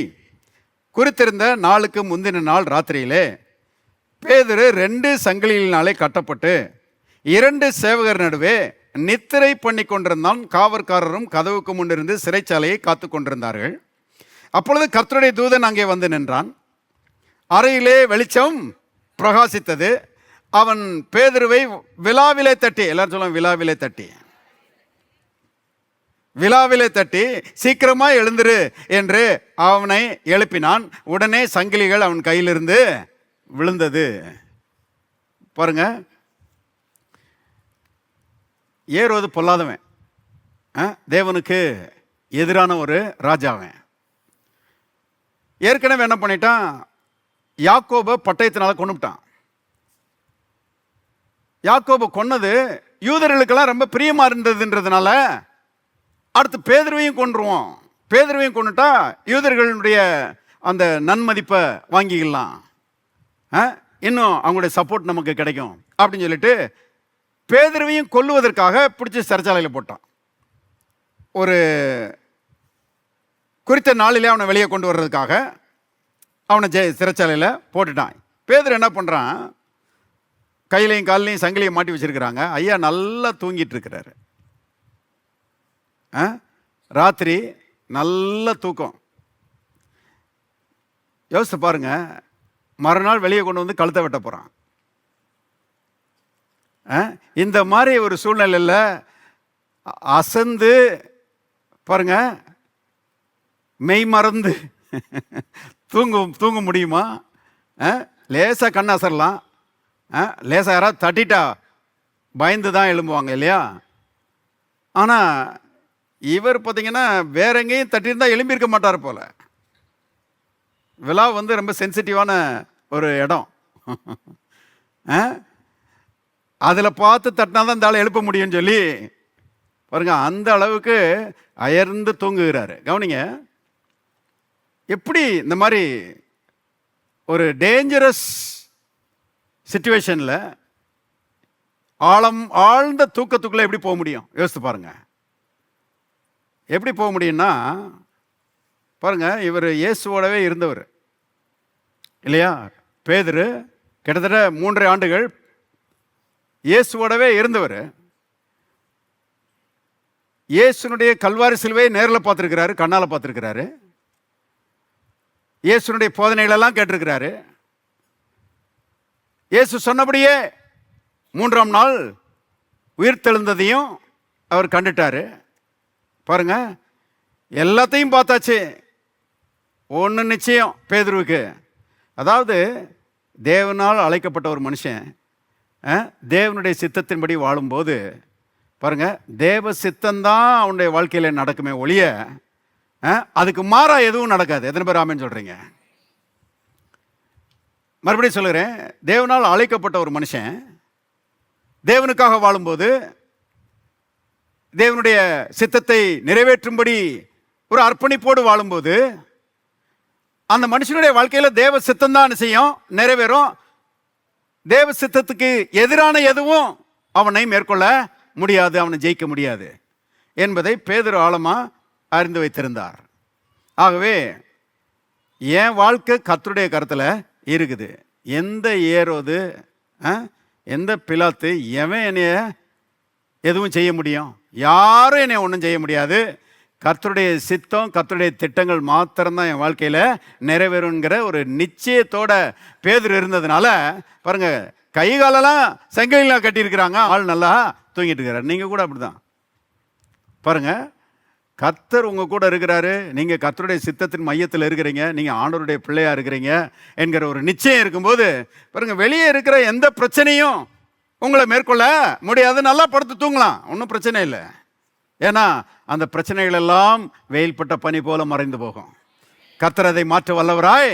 குறித்திருந்த நாளுக்கு முந்தின நாள் ராத்திரியிலே பேதுரு 2 சங்கிலியினாலே கட்டப்பட்டு 2 சேவகர் நடுவே நித்திரை பண்ணி கொண்டிருந்தான். காவற்காரரும் கதவுக்கு முன்னிருந்து சிறைச்சாலையை காத்து கொண்டிருந்தார்கள். அப்பொழுது கர்த்தருடைய தூதன் அங்கே வந்து நின்றான். அறையிலே வெளிச்சம் பிரகாசித்தது. அவன் பேதுருவை விலாவிலே தட்டி, எல்லாரும் சொல்லுவாங்க விலாவிலே தட்டி, விலாவிலே தட்டி சீக்கிரமா எழுந்திரு என்று அவனை எழுப்பினான். உடனே சங்கிலிகள் அவன் கையிலிருந்து விழுந்தது. பாருங்க, ஏரோது பொல்லாதவன், தேவனுக்கு எதிரான ஒரு ராஜாவன். ஏற்கனவே என்ன பண்ணிட்டான், யாக்கோபை பட்டயத்தினால கொன்னுட்டான். யாக்கோபை கொன்னது யூதர்களுக்கெல்லாம் ரொம்ப பிரியமா இருந்ததுன்றதுனால அடுத்து பேதுருவையும் கொன்றுவோம், பேதுருவையும் கொண்டுட்டா யூதர்களுடைய அந்த நன்மதிப்பை வாங்கிக்கலாம், இன்னும் அவங்களுடைய சப்போர்ட் நமக்கு கிடைக்கும் அப்படின்னு சொல்லிட்டு பேதுருவையும் கொல்லுவதற்காக பிடிச்சி சிறைச்சாலையில் போட்டான். ஒரு குறித்த நாளிலே அவனை வெளியே கொண்டு வர்றதுக்காக அவனை சிறைச்சாலையில் போட்டுட்டான். பேதுரு என்ன பண்ணுறான், கையிலையும் காலையும் சங்கிலியை மாட்டி வச்சிருக்கிறாங்க. ஐயா நல்லா தூங்கிட்டு இருக்கிறாரு. ராத்திரி நல்ல தூக்கம். யோசித்து பாருங்க, மறுநாள் வெளியே கொண்டு வந்து கழுத்தை வெட்ட போகிறான். இந்த மாதிரி ஒரு சூழ்நிலையில் அசந்து பாருங்க, மெய் மறந்து தூங்க முடியுமா? லேசாக கண் அசரலாம், லேசாக யாராவது தட்டிட்டா பயந்து தான் எழும்புவாங்க இல்லையா? ஆனால் இவர் பார்த்தீங்கன்னா வேற எங்கேயும் தட்டியிருந்தால் எழும்பியிருக்க மாட்டார் போல. விழா வந்து ரொம்ப சென்சிட்டிவான ஒரு இடம். அதில் பார்த்து தட்டினா தான் இந்த ஆளை எழுப்ப முடியும்னு சொல்லி பாருங்க, அந்த அளவுக்கு அயர்ந்து தூங்குகிறாரு. கவனிங்க, எப்படி இந்த மாதிரி ஒரு டேஞ்சரஸ் சிச்சுவேஷனில் ஆழ்ந்த தூக்கத்துக்குள்ளே எப்படி போக முடியும்? யோசித்து பாருங்க. எப்படி போக முடியும்னா பாருங்க, இவர் இயேசுவோடவே இருந்தவர் இல்லையா? பேதுரு கிட்டத்தட்ட 3.5 ஆண்டுகள் இயேசுவோடவே இருந்தவர். இயேசுனுடைய கல்வாரி சிலுவையை நேரில் பார்த்துருக்கிறாரு, கண்ணால் பார்த்துருக்கிறாரு. இயேசுனுடைய போதனைகளெல்லாம் கேட்டிருக்கிறாரு. இயேசு சொன்னபடியே 3ஆம் நாள் உயிர்த்தெழுந்ததையும் அவர் கண்டுட்டாரு. பாருங்க, எல்லாத்தையும் பார்த்தாச்சு. ஒன்று நிச்சயம் பேதுருவுக்கு, அதாவது தேவனால் அழைக்கப்பட்ட ஒரு மனுஷன் தேவனுடைய சித்தத்தின்படி வாழும்போது பாருங்க, தேவ சித்தம்தான் அவனுடைய வாழ்க்கையில் நடக்குமே ஒழிய அதுக்கு மாறா எதுவும் நடக்காது. எத்தனை பேர் ஆமென் சொல்றீங்க? மறுபடியும் சொல்லுகிறேன், தேவனால் அழைக்கப்பட்ட ஒரு மனுஷன் தேவனுக்காக வாழும்போது, தேவனுடைய சித்தத்தை நிறைவேற்றும்படி ஒரு அர்ப்பணிப்போடு வாழும்போது, அந்த மனுஷனுடைய வாழ்க்கையில் தேவ சித்தம் தான் செய்யும், நிறைவேறும். தேவ சித்தத்துக்கு எதிரான எதுவும் அவனை மேற்கொள்ள முடியாது, அவனை ஜெயிக்க முடியாது என்பதை பேதுரு ஆழமா அறிந்து வைத்திருந்தார். ஆகவே என் வாழ்க்கை கர்த்தருடைய கருத்தில் இருக்குது. எந்த ஏரோது, எந்த பிலாத்து, எவன் என்னைய எதுவும் செய்ய முடியும்? யாரும் என்னை ஒன்றும் செய்ய முடியாது. கர்த்தருடைய சித்தம், கர்த்தருடைய திட்டங்கள் மாத்திரம்தான் என் வாழ்க்கையில் நிறைவேறுங்கிற ஒரு நிச்சயத்தோட பேதுரு இருந்ததுனால பாருங்க, கை காலெல்லாம் சங்கிலிலாம் கட்டியிருக்கிறாங்க, ஆள் நல்லா தூங்கிட்டு இருக்கிறார். நீங்கள் கூட அப்படிதான் பாருங்க, கர்த்தர் உங்கள் கூட இருக்கிறாரு, நீங்கள் கர்த்தருடைய சித்தத்தின் மையத்தில் இருக்கிறீங்க, நீங்கள் ஆண்டவருடைய பிள்ளையாக இருக்கிறீங்க என்கிற ஒரு நிச்சயம் இருக்கும்போது பாருங்க, வெளியே இருக்கிற எந்த பிரச்சனையும் உங்களை மேற்கொள்ள முடியாது. நல்லா படுத்து தூங்கலாம், ஒன்றும் பிரச்சனை இல்லை. ஏன்னா அந்த பிரச்சனைகள் எல்லாம் வெயில்பட்ட பனி போல மறைந்து போகும். கர்த்தர் அதை மாற்ற வல்லவராய்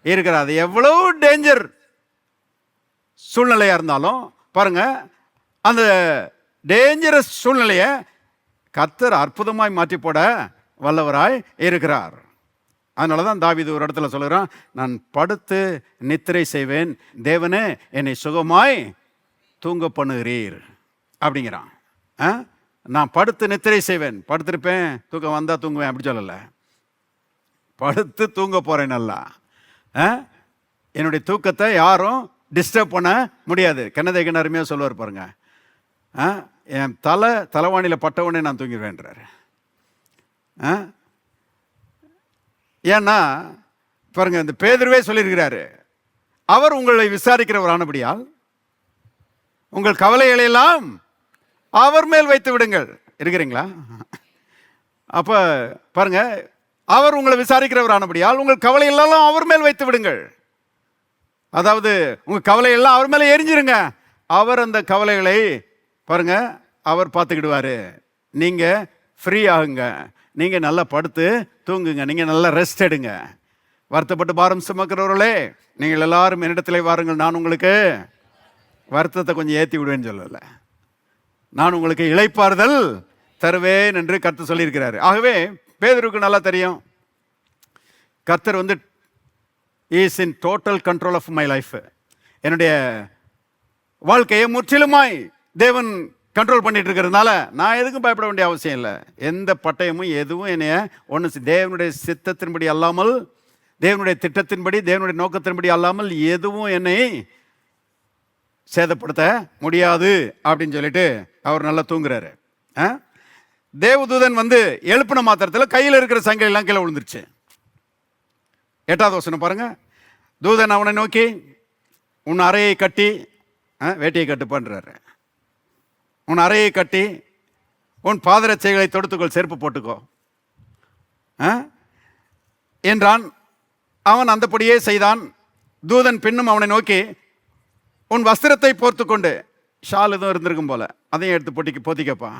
இருக்கிறார். அது எவ்வளவு டேஞ்சர் சூழ்நிலையாக இருந்தாலும் பாருங்க, அந்த டேஞ்சரஸ் சூழ்நிலையை கர்த்தர் அற்புதமாய் மாற்றி போட வல்லவராய் இருக்கிறார். அதனால தான் தாவீது ஒரு இடத்துல சொல்கிறான், நான் படுத்து நித்திரை செய்வேன், தேவனே என்னை சுகமாய் தூங்க பண்ணுகிறீர் அப்படிங்கிறான். நான் படுத்து நித்திரை செய்வேன், படுத்திருப்பேன், தூக்கம் வந்தால் தூங்குவேன் அப்படி சொல்லலை. படுத்து தூங்க போகிறேன் நல்லா. என்னுடைய தூக்கத்தை யாரும் டிஸ்டர்ப் பண்ண முடியாது. கண்ணதேகன் அருமையாக சொல்லுவார் பாருங்க, என் தலைவாணியில் பட்டவனே நான் தூங்கிடுவேன்றார். ஏன்னா பாருங்க, இந்த பேதுருவே சொல்லியிருக்கிறாரு, அவர் உங்களை விசாரிக்கிறவர் ஆனபடியால் உங்கள் கவலைகளை எல்லாம் அவர் மேல் வைத்து விடுங்கள். இருக்கிறீங்களா? அப்ப பாருங்க, அவர் உங்களை விசாரிக்கிறவர் ஆனபடியால் உங்கள் கவலையெல்லாம் அவர் மேல் வைத்து விடுங்கள். அதாவது உங்க கவலையெல்லாம் அவர் மேலே எரிஞ்சிருங்க. அவர் அந்த கவலைகளை பாருங்க அவர் பார்த்துக்கிடுவாரு. நீங்க ஃப்ரீ ஆகுங்க, நீங்க நல்லா படுத்து தூங்குங்க, நீங்க நல்லா ரெஸ்ட் எடுங்க. வருத்தப்பட்டு பாரம் சுமக்கிறவர்களே நீங்கள் எல்லாரும் என்னிடத்திலே வாருங்கள், நான் உங்களுக்கு வருத்தத்தை கொஞ்சம் ஏற்றி விடுவேன்னு சொல்லலை, நான் உங்களுக்கு இளைப்பாறுதல் தருவேன் என்று கர்த்தர் சொல்லியிருக்கிறாரு. ஆகவே பேதுருக்கு நல்லா தெரியும், கர்த்தர் வந்து is in total control of my life. என்னுடைய வாழ்க்கையை முற்றிலுமாய் தேவன் கண்ட்ரோல் பண்ணிட்டு இருக்கிறதுனால நான் எதுக்கும் பயப்பட வேண்டிய அவசியம் இல்லை. எந்த பட்டயமும் எதுவும் என்னைய ஒன்று தேவனுடைய சித்தத்தின்படி அல்லாமல் தேவனுடைய திட்டத்தின்படி, தேவனுடைய நோக்கத்தின்படி அல்லாமல் எதுவும் என்னை சேதப்படுத்த முடியாது அப்படின்னு சொல்லிட்டு அவர் நல்லா தூங்குறாரு. தேவதூதன் வந்து எழுப்பின மாத்திரத்தில் கையில் இருக்கிற சங்கிலி எல்லாம் கீழே விழுந்துருச்சு. 8வது வசனம் பாருங்க. தூதன் அவனை நோக்கி, உன் அறையை கட்டி, வேட்டியை கட்டுப்பான்றாரு, உன் அறையை கட்டி உன் பாதரட்சைகளை தொடுத்துக்கொள், செருப்பு போட்டுக்கோ என்றான். அவன் அந்தபடியே செய்தான். தூதன் பின்னும் அவனை நோக்கி, உன் வஸ்திரத்தை போர்த்து கொண்டு, ஷால் எதுவும் இருந்திருக்கும் போல, அதையும் எடுத்து போத்திக்கப்பா,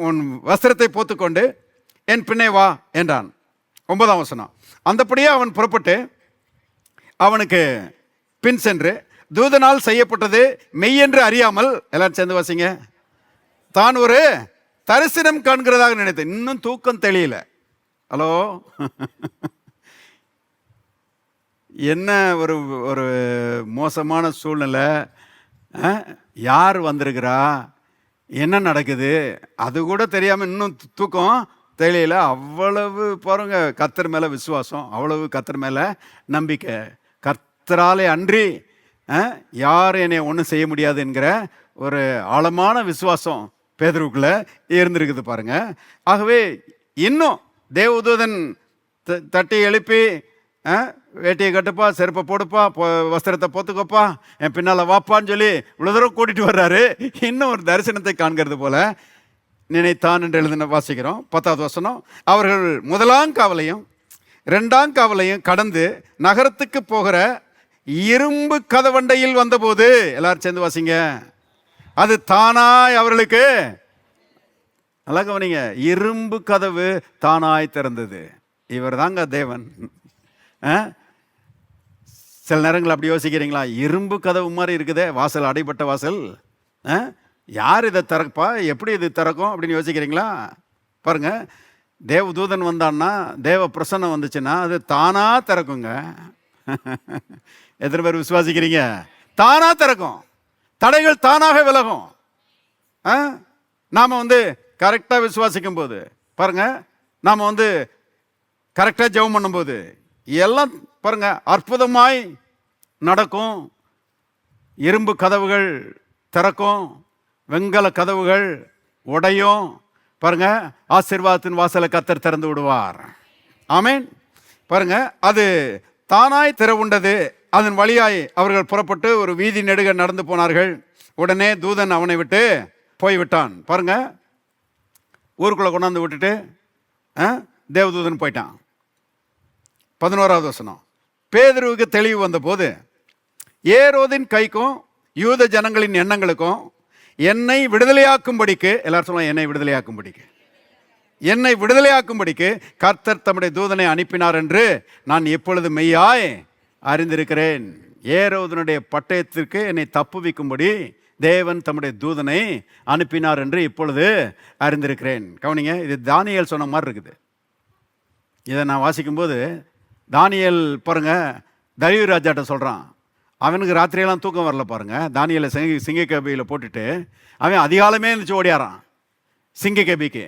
உன் வஸ்திரத்தை போத்துக்கொண்டு என் பின்னே வா என்றான். 9ஆம் வசனம். அந்தபடியே அவன் புறப்பட்டு அவனுக்கு பின் சென்று தூதனால் செய்யப்பட்டது மெய்யென்று அறியாமல், எல்லாரும் சேர்ந்து வாசிங்க, தான் ஒரு தரிசனம் காண்கிறதாக நினைத்து, இன்னும் தூக்கம் தெளியல. ஹலோ, என்ன ஒரு ஒரு மோசமான சூழ்நிலை. யார் வந்திருக்கிறா, என்ன நடக்குது, அது கூட தெரியாமல் இன்னும் தூக்கம் தெரியல. அவ்வளவு பாருங்க கர்த்தர் மேலே விசுவாசம், அவ்வளவு கர்த்தர் மேலே நம்பிக்கை. கர்த்தராலே அன்றி யார் என்னை ஒன்றும் செய்ய முடியாது என்கிற ஒரு ஆழமான விசுவாசம் பேதுருவுக்குள்ள இருந்திருக்குது பாருங்க. ஆகவே இன்னும் தேவதூதன் தட்டி எழுப்பி, வேட்டியை கட்டுப்பா, செருப்பை போடுப்பா, வஸ்திரத்தை போத்துக்கப்பா, என் பின்னால் வாப்பான்னு சொல்லி இவ்வளோ தூரம் கூட்டிகிட்டு வர்றாரு. இன்னும் ஒரு தரிசனத்தை காண்கிறது போல நினைத்தான் என்று எழுதின வாசிக்கிறோம். 10வது வசனம். அவர்கள் 1ஆம் காவலையும் 2ஆம் காவலையும் கடந்து நகரத்துக்கு போகிற இரும்பு கதவண்டையில் வந்தபோது, எல்லாரும் சேர்ந்து வாசிங்க, அது தானாய் அவர்களுக்கு, நல்லா கவனிங்க, இரும்பு கதவு தானாய் திறந்தது. இவர் தாங்க தேவன். சில நேரங்கள் அப்படி யோசிக்கிறீங்களா? இரும்பு கதவு மாதிரி இருக்குதே வாசல், அடைபட்ட வாசல், யார் இதை திறப்பா, எப்படி இது திறக்கும் அப்படின்னு யோசிக்கிறீங்களா? பாருங்க, தேவதூதன் வந்தான்னா, தேவ பிரசன்னம் வந்துச்சுன்னா அது தானா திறக்குங்க. எத்தனை பேர் விசுவாசிக்கிறீங்க? தானா திறக்கும், தடைகள் தானாக விலகும். நாம வந்து கரெக்டாக விசுவாசிக்கும் போது பாருங்க, நாம வந்து கரெக்டாக ஜெபம் பண்ணும்போது எல்லாம் பாருங்க அற்புதமாய் நடக்கும். இரும்பு கதவுகள் திறக்கும், வெங்கல கதவுகள் உடையும். பாருங்க, ஆசீர்வாதத்தின் வாசலை கர்த்தர் திறந்து விடுவார். ஆமென். பாருங்க, அது தானாய் திறவுண்டது. அதன் வழியாய் அவர்கள் புறப்பட்டு ஒரு வீதி நெடுக நடந்து போனார்கள். உடனே தூதன் அவனை விட்டு போய்விட்டான். பாருங்க, ஊருக்குள்ள கொண்டாந்து விட்டுட்டு தேவதூதன் போயிட்டான். 11வது வசனம். பேதுருவுக்கு தெளிவு வந்த போது ஏரோதின் கைக்கும் யூத ஜனங்களின் எண்ணங்களுக்கும் என்னை விடுதலையாக்கும்படிக்கு, எல்லாரும் சொல்லலாம், என்னை விடுதலையாக்கும்படிக்கு, என்னை விடுதலையாக்கும்படிக்கு கர்த்தர் தம்முடைய தூதனை அனுப்பினார் என்று நான் எப்பொழுது மெய்யாய் அறிந்திருக்கிறேன். ஏரோதனுடைய பட்டயத்திற்கு என்னை தப்புவிக்கும்படி தேவன் தம்முடைய தூதனை அனுப்பினார் என்று இப்பொழுது அறிந்திருக்கிறேன். கவனிங்க, இது தானியேல் சொன்ன மாதிரி இருக்குது. இதை நான் வாசிக்கும்போது தானியேல் பாருங்க தரியு ராஜாட்ட சொல்கிறான். அவனுக்கு ராத்திரியெல்லாம் தூக்கம் வரல பாருங்க. தானியேலை சிங்க கேபியில் போட்டுட்டு அவன் அதிகாலமே இருந்துச்சு ஓடியாரான் சிங்க கேபிக்கு.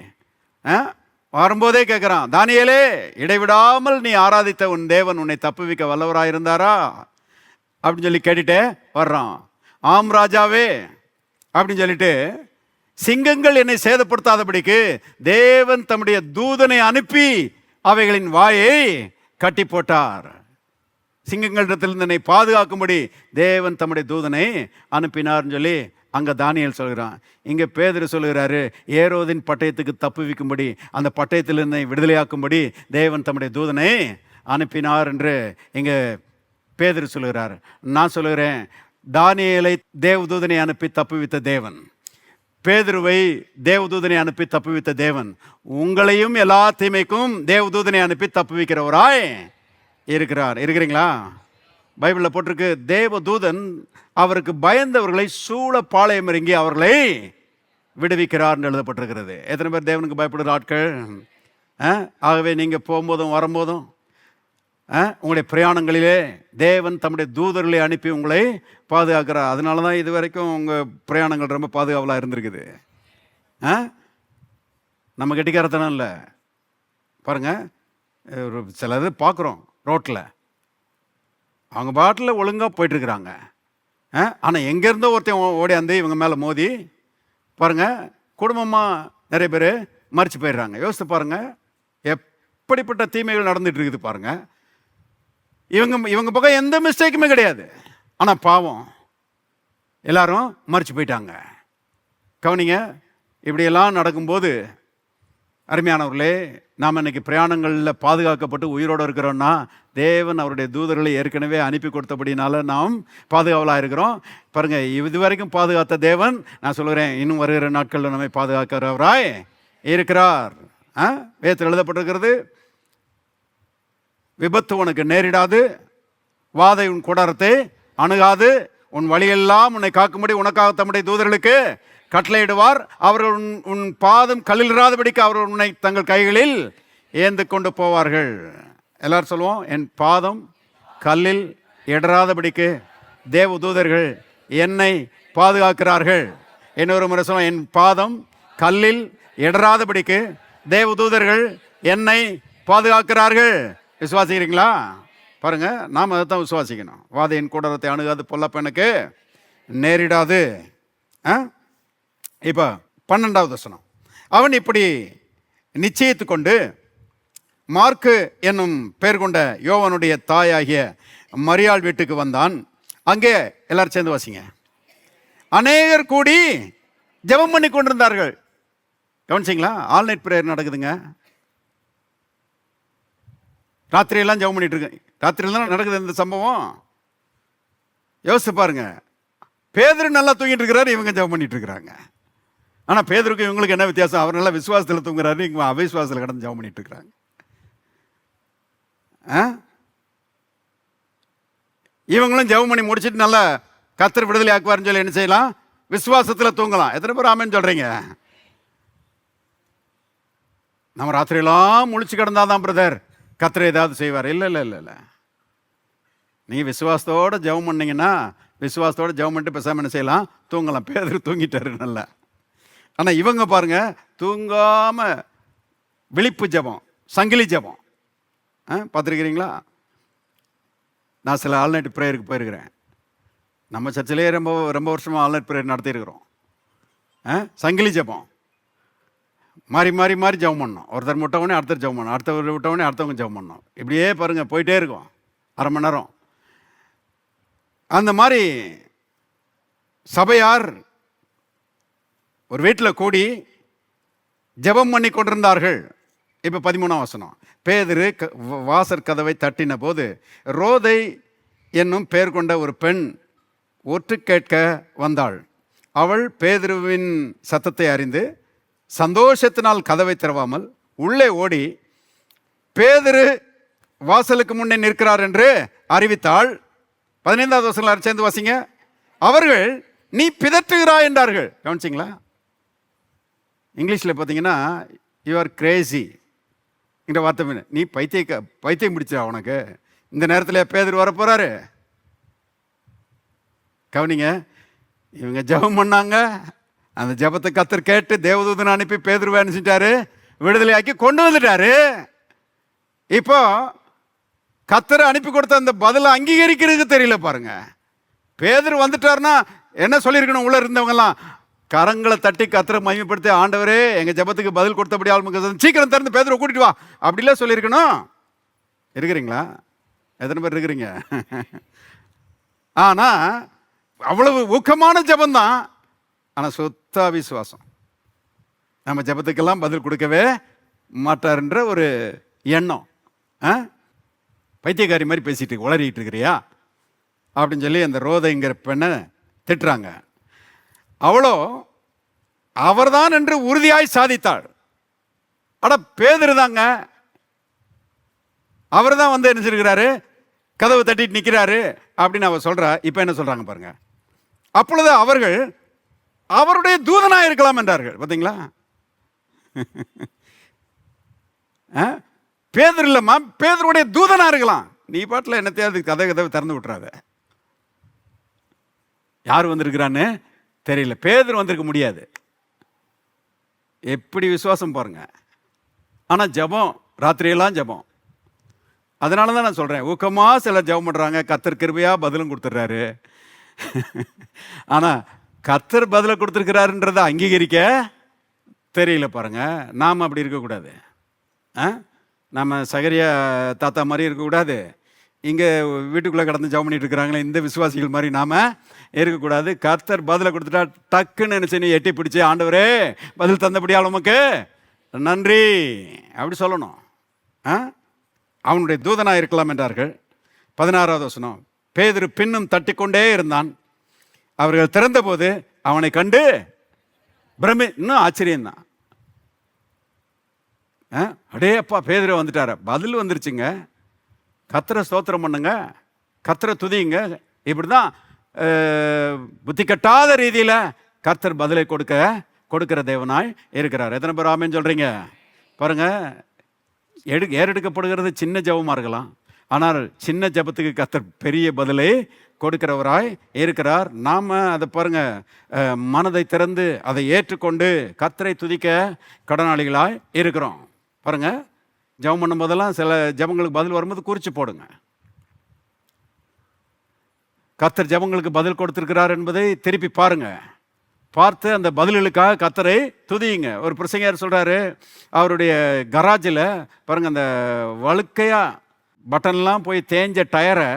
வரும்போதே கேட்குறான், தானியேலே, இடைவிடாமல் நீ ஆராதித்த உன் தேவன் உன்னை தப்புவிக்க வல்லவராயிருந்தாரா அப்படின்னு சொல்லி கேட்டுட்டே வர்றான். ஆம் ராஜாவே அப்படின்னு சொல்லிட்டு, சிங்கங்கள் என்னை சேதப்படுத்தாதபடிக்கு தேவன் தம்முடைய தூதனை அனுப்பி அவைகளின் வாயை கட்டி போட்டார். சிங்கங்களிடத்திலிருந்து என்னை பாதுகாக்கும்படி தேவன் தம்முடைய தூதனை அனுப்பினார்னு சொல்லி அங்கே தானியேல் சொல்கிறான். இங்கே பேதுரு சொல்கிறாரு, ஏரோதின் பட்டயத்துக்கு தப்புவிக்கும்படி, அந்த பட்டயத்திலிருந்து விடுதலையாக்கும்படி தேவன் தம்முடைய தூதனை அனுப்பினார் என்று இங்கே பேதுரு சொல்கிறார். நான் சொல்கிறேன், தானியேலை தேவதூதனை அனுப்பி தப்புவித்த தேவன், பேதுருவை தேவதூதனை அனுப்பி தப்புவித்த தேவன், உங்களையும் எல்லா தீமைக்கும் தேவதூதனை அனுப்பி தப்புவிக்கிறவராய் இருக்கிறார். இருக்கிறீங்களா? பைபிளில் போட்டிருக்கு, தேவதூதன் அவருக்கு பயந்தவர்களை சூழ பாளையம் இறங்கி அவர்களை விடுவிக்கிறார்னு எழுதப்பட்டிருக்கிறது. எத்தனை பேர் தேவனுக்கு பயப்படுற ஆட்கள்? ஆகவே நீங்கள் போகும்போதும் வரும்போதும் உங்களுடைய பிரயாணங்களிலே தேவன் தம்முடைய தூதர்களை அனுப்பி உங்களை பாதுகாக்கிறார். அதனால தான் இது வரைக்கும் உங்கள் பிரயாணங்கள் ரொம்ப பாதுகாவலாக இருந்திருக்குது. நம்ம கெட்டிக்காரத்தனம் இல்லை. பாருங்கள், ஒரு சிலது பார்க்குறோம், ரோட்டில். அவங்க பாட்டில் ஒழுங்காக போயிட்டுருக்குறாங்க. ஆனால் எங்கேருந்தோ ஒருத்தன் ஓடியாந்து இவங்க மேலே மோதி பாருங்கள், குடும்பமாக நிறைய பேர் மறித்து போயிடுறாங்க. யோசித்து பாருங்கள், எப்படிப்பட்ட தீமைகள் நடந்துட்டு இருக்குது பாருங்கள். இவங்க பக்கம் எந்த மிஸ்டேக்குமே கிடையாது, ஆனால் பாவம் எல்லாரும் மறித்து போயிட்டாங்க. கவனிங்க, இப்படியெல்லாம் நடக்கும்போது அருமையானவர்களே, நாம் இன்னைக்கு பிரயாணங்களில் பாதுகாக்கப்பட்டு உயிரோடு இருக்கிறோன்னா தேவன் அவருடைய தூதர்களை ஏற்கனவே அனுப்பி கொடுத்தபடினால நாம் பாதுகாவலாக இருக்கிறோம். பாருங்கள், இதுவரைக்கும் பாதுகாத்த தேவன், நான் சொல்கிறேன், இன்னும் வருகிற நாட்களில் நம்மை பாதுகாக்கிறவராய் இருக்கிறார். வேதத்தில் எழுதப்பட்டிருக்கிறது, விபத்து உனக்கு நேரிடாது, வாதை உன் கூடாரத்தை அணுகாது, உன் வழியெல்லாம் உன்னை காக்கும்படி உனக்காக தம்முடைய தூதர்களுக்கு கட்டளையிடுவார், அவர்கள் உன் பாதம் கல்லில் இராதபடிக்கு அவர்கள் உன்னை தங்கள் கைகளில் ஏந்து கொண்டு போவார்கள். எல்லாரும் சொல்லுவோம், என் பாதம் கல்லில் இடராதபடிக்கு தேவ தூதர்கள் என்னை பாதுகாக்கிறார்கள். இன்னொரு முறை சொல்லுவோம், என் பாதம் கல்லில் இடராதபடிக்கு தேவ தூதர்கள் என்னை பாதுகாக்கிறார்கள். விசுவாசிக்கிறீங்களா? பாருங்க, நாம் அதை தான் விசுவாசிக்கணும். வாதையின் கூடாரத்தை அணுகாது, பொல்லப்பெண்ணுக்கு நேரிடாது. இப்போ 12வது வசனம், அவன் இப்படி நிச்சயித்து கொண்டு மார்க்கு என்னும் பெயர் கொண்ட யோவானுடைய தாயாகிய மரியாள் வீட்டுக்கு வந்தான். அங்கே எல்லாரும் சேர்ந்து வாசிங்க. அநேகர் கூடி ஜெபம் பண்ணி கொண்டிருந்தார்கள். கவனிச்சிங்களா? ஆல் நைட் பிரேயர் நடக்குதுங்க. ராத்திரியெல்லாம் ஜெபம் பண்ணிட்டு இருக்கு. ராத்திரியெல்லாம் நடக்குது இந்த சம்பவம். யோசிச்சு பாருங்க, பேதுரு நல்லா தூங்கிட்டு இருக்கிறாரு, இவங்க ஜெபம் பண்ணிட்டு இருக்கிறாங்க. ஆனால் பேதுருக்கு இவங்களுக்கு என்ன வித்தியாசம்? அவர் நல்லா விசுவாசத்தில் தூங்குறாரு, இவங்க அவிசுவாசத்தில் கடந்து ஜெபம் பண்ணிட்டு இருக்கிறாங்க. இவங்களும் ஜெபம் பண்ணி முடிச்சுட்டு நல்லா கர்த்தர் விடுதலை ஆக்குவார்னு சொல்லி என்ன செய்யலாம்? விசுவாசத்தில் தூங்கலாம். எத்தனை பேர் ஆமென்னு சொல்றீங்க? நம்ம ராத்திரியெல்லாம் முழிச்சு கிடந்தாதான் பிரதர் கர்த்தர் ஏதாவது செய்வார். இல்லை இல்லை இல்லை இல்லை, நீ விசுவாசத்தோடு ஜெபம் பண்ணீங்கன்னா, விசுவாசத்தோடு ஜெபம் பண்ணிட்டு பேசாமல் என்ன செய்யலாம்? தூங்கலாம். பேதுரு தூங்கிட்டாரு நல்லா. ஆனால் இவங்க பாருங்க, தூங்காம விழிப்பு ஜெபம், சங்கிலி ஜெபம். பார்த்துருக்கிறீங்களா? நான் சில ஆல்நைட் ப்ரேயருக்கு போயிருக்கிறேன். நம்ம சர்ச்சிலே ரொம்ப ரொம்ப வருஷமாக ஆல்நைட் ப்ரேயர் நடத்தியிருக்கிறோம். சங்கிலி ஜெபம், மாறி மாறி மாறி ஜெபம் பண்ணோம். ஒருத்தர் விட்டவொடனே அடுத்தர் ஜெபம் பண்ணோம், அடுத்தவர் விட்டவொடனே அடுத்தவங்க ஜெபம் பண்ணோம். இப்படியே பாருங்கள் போயிட்டே இருக்கும், அரை மணி நேரம். அந்த மாதிரி சபையார் ஒரு வீட்டில் கூடி ஜெபம் பண்ணி கொண்டிருந்தார்கள். இப்போ 13ஆம் வசனம், பேதுரு வாசற் கதவை தட்டின போது ரோதை என்னும் பெயர் கொண்ட ஒரு பெண் ஒற்று கேட்க வந்தாள். அவள் பேதுருவின் சத்தத்தை அறிந்து சந்தோஷத்தினால் கதவை திறவாமல் உள்ளே ஓடி பேதுரு வாசலுக்கு முன்னே நிற்கிறார் என்று அறிவித்தாள். 15வது வசனம் சேர்ந்து வாசிங்க. அவர்கள் நீ பிதற்றுகிறாய் என்றார்கள். கவனிச்சிங்களா? இங்கிலீஷில் பார்த்தீங்கன்னா யூ ஆர் கிரேசி என்ற வார்த்தை. நீ பைத்தியம் பிடிச்சா உனக்கு? இந்த நேரத்தில் பேதுரு வர போகிறாரு. கவனிங்க, இவங்க ஜெபம் பண்ணாங்க. அந்த ஜெபத்தை கர்த்தர் கேட்டு தேவதூதனை அனுப்பி பேதுருவை அனுப்பிச்சிட்டாரு, விடுதலையாக்கி கொண்டு வந்துட்டாரு. இப்போ கர்த்தர் அனுப்பி கொடுத்த அந்த பதிலை அங்கீகரிக்கிறதுக்கு தெரியல பாருங்க. பேதுரு வந்துட்டாருன்னா என்ன சொல்லியிருக்கணும்? உள்ள இருந்தவங்கலாம் கரங்களை தட்டி கர்த்தரை மகிமைப்படுத்தி, ஆண்டவரே எங்கள் ஜெபத்துக்கு பதில் கொடுத்தபடி ஆளுங்க சீக்கிரம் திறந்து பேதுருவை கூட்டிட்டு வா அப்படிலாம் சொல்லியிருக்கணும். இருக்கிறீங்களா? எத்தனை பேர் இருக்கிறீங்க? ஆனால் அவ்வளவு ஊக்கமான ஜெபந்தான், ஆனால் சுத்த விசுவாசம். நம்ம ஜெபத்துக்கெல்லாம் பதில் கொடுக்கவே மாட்டார்ன்ற ஒரு எண்ணம். பைத்தியக்காரி மாதிரி பேசிட்டு உளறிட்டு இருக்கிறியா அப்படின்னு சொல்லி அந்த ரோதைங்கிற பெண்ணை திட்டுறாங்க. அவளோ அவர்தான் என்று உறுதியாய் சாதித்தாள். அட பேதுரு தாங்க, அவர் தான் வந்து என்ன செய்கிறாரு? கதவு தட்டிட்டு நிற்கிறாரு அப்படின்னு அவ சொல்றா. இப்போ என்ன சொல்றாங்க பாருங்க. அப்பொழுது அவர்கள் அவருடைய தூதனா இருக்கலாம் என்றார்கள். பார்த்தீங்களா? பேதுரு இல்லம்மா, பேதுருடைய தூதனா இருக்கலாம். நீ பாட்டில் என்னத்தையாவது கதவை திறந்து விட்டுறாத. யார் வந்திருக்கிறான்னு தெரியல. பேதுரு வந்திருக்க முடியாது. எப்படி விசுவாசம் பாருங்க. ஆனால் ஜெபம், ராத்திரியெல்லாம் ஜெபம். அதனால தான் நான் சொல்கிறேன், ஊக்கமாக சிலர் ஜெபம் பண்ணுறாங்க, கர்த்தர் கிருபையாக பதிலும் கொடுத்துட்றாரு. ஆனால் கர்த்தர் பதிலை கொடுத்துருக்கிறாருன்றதை அங்கீகரிக்க தெரியல பாருங்க. நாம் அப்படி இருக்கக்கூடாது. நம்ம சகரியா தாத்தா மாதிரி இருக்கக்கூடாது. இங்கே வீட்டுக்குள்ளே கடந்து ஜெபம் பண்ணிட்டு இருக்கிறாங்களே இந்த விசுவாசிகள் மாதிரி நாம் இருக்கக்கூடாது. கர்த்தர் பதிலை கொடுத்துட்டா டக்குன்னு நினச்சி நீ எட்டி பிடிச்சி, ஆண்டவரே பதில் தந்தபடியால் உமக்கு நன்றி அப்படி சொல்லணும். அவனுடைய தூதனாக இருக்கலாம் என்றார்கள். 16வது வசனம், பேதுரு பின்னும் தட்டிக்கொண்டே இருந்தான். அவர்கள் திறந்தபோது அவனை கண்டு இன்னும் ஆச்சரியம்தான். அடே அப்பா, பேதுரு வந்துட்டார, பதில் வந்துருச்சுங்க. கர்த்தரை ஸ்தோத்திரம் பண்ணுங்க, கர்த்தரை துதியுங்க. இப்படிதான் புத்தி கட்டாத ரீதியில் கர்த்தர் பதிலை கொடுக்கிற தேவனாய் இருக்கிறார். எத்தனை பேர் ஆமென் சொல்றீங்க பாருங்க. ஏறெடுக்கப்படுகிறது சின்ன ஜெபமாக இருக்கலாம், ஆனால் சின்ன ஜெபத்துக்கு கர்த்தர் பெரிய பதிலை கொடுக்கிறவராய் இருக்கிறார். நாம் அதை பாருங்க, மனதை திறந்து அதை ஏற்றுக்கொண்டு கர்த்தரை துதிக்க கடனாளிகளாய் இருக்கிறோம். பாருங்க, ஜெபம் பண்ணும் போதெல்லாம் சில ஜெபங்களுக்கு பதில் வரும்போது குறித்து போடுங்க. கர்த்தர் ஜெபங்களுக்கு பதில் கொடுத்திருக்கிறார் என்பதை திருப்பி பாருங்க. பார்த்து அந்த பதில்களுக்காக கர்த்தரை துதியுங்க. ஒரு பிரசங்கர் சொல்கிறாரு, அவருடைய கராஜில் பாருங்கள், அந்த வழுக்கையாக பட்டன்லாம் போய் தேஞ்ச டயரை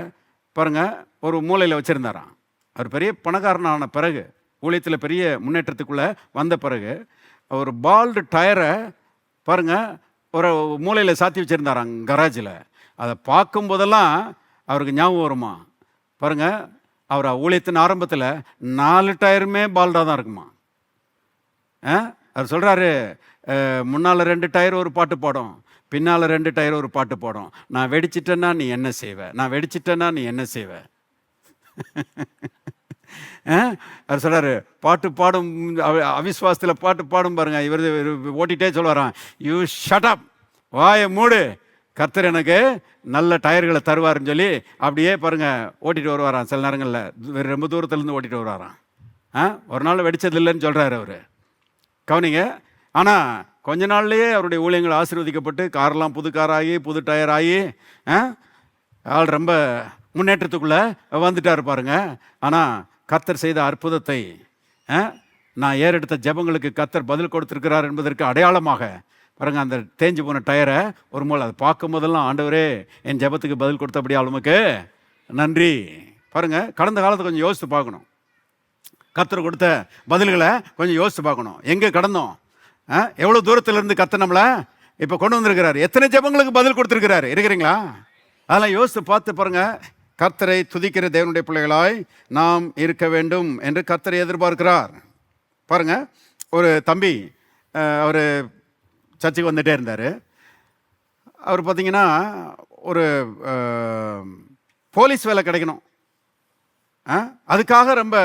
பாருங்கள் ஒரு மூலையில் வச்சுருந்தாராம். அவர் பெரிய பணக்காரனான பிறகு, ஊழியத்தில் பெரிய முன்னேற்றத்துக்குள்ளே வந்த பிறகு, ஒரு பால்டு டயரை பாருங்கள் ஒரு மூலையில் சாத்தி வச்சுருந்தாராம் கராஜில். அதை பார்க்கும்போதெல்லாம் அவருக்கு ஞாபகம் வருமா பாருங்கள். அவர் ஊழியத்தின் ஆரம்பத்தில் 4 டயருமே பால்டாக தான் இருக்குமா. அவர் சொல்கிறாரு, முன்னால் 2 டயர் ஒரு பாட்டு பாடும், பின்னால் 2 டயர் ஒரு பாட்டு பாடும். நான் வெடிச்சிட்டேன்னா நீ என்ன செய்வ, நான் வெடிச்சிட்டேன்னா நீ என்ன செய்வ. அவர் சொல்கிறாரு, பாட்டு பாடும், அவிஸ்வாசத்தில் பாட்டு பாடும் பாருங்க. இவர் ஓட்டிகிட்டே சொல்லுவாராம், யூ ஷட் அப், வாயை மூடு, கர்த்தர் எனக்கு நல்ல டயர்களை தருவாருன்னு சொல்லி அப்படியே பாருங்கள் ஓட்டிகிட்டு வருவாராம். சில நேரங்களில் ரொம்ப தூரத்துலேருந்து ஓட்டிகிட்டு வருவாராம். ஒரு நாள் வெடிச்சது இல்லைன்னு சொல்கிறாரு அவர், கவனிங்க. ஆனால் கொஞ்ச நாள்லேயே அவருடைய ஊழியங்கள் ஆசீர்வதிக்கப்பட்டு காரெல்லாம் புது காராகி புது டயர் ஆகி ஆள் ரொம்ப முன்னேற்றத்துக்குள்ளே வந்துட்டார் பாருங்க. ஆனால் கர்த்தர் செய்த அற்புதத்தை, நான் ஏறெடுத்த ஜெபங்களுக்கு கர்த்தர் பதில் கொடுத்துருக்கிறார் என்பதற்கு அடையாளமாக பாருங்கள், அந்த தேஞ்சு போன டயரை ஒரு மூலம் அதை பார்க்கும் போதெல்லாம், ஆண்டவரே என் ஜெபத்துக்கு பதில் கொடுத்தபடி ஆளுமுக்கு நன்றி. பாருங்கள், கடந்த காலத்தை கொஞ்சம் யோசித்து பார்க்கணும். கர்த்தர் கொடுத்த பதில்களை கொஞ்சம் யோசித்து பார்க்கணும். எங்கே கடந்தோம், எவ்வளோ தூரத்திலிருந்து கர்த்தர் நம்மளை இப்போ கொண்டு வந்திருக்கிறார், எத்தனை ஜெபங்களுக்கு பதில் கொடுத்துருக்கிறார், இருக்கிறீங்களா? அதெல்லாம் யோசித்து பார்த்து பாருங்கள். கர்த்தரை துதிக்கிற தேவனுடைய பிள்ளைகளாய் நாம் இருக்க வேண்டும் என்று கர்த்தரை எதிர்பார்க்கிறார். பாருங்கள், ஒரு தம்பி அவர் சர்ச்சுக்கு வந்துகிட்டே இருந்தார். அவர் பார்த்திங்கன்னா ஒரு போலீஸ் வேலை கிடைக்கணும், அதுக்காக ரொம்ப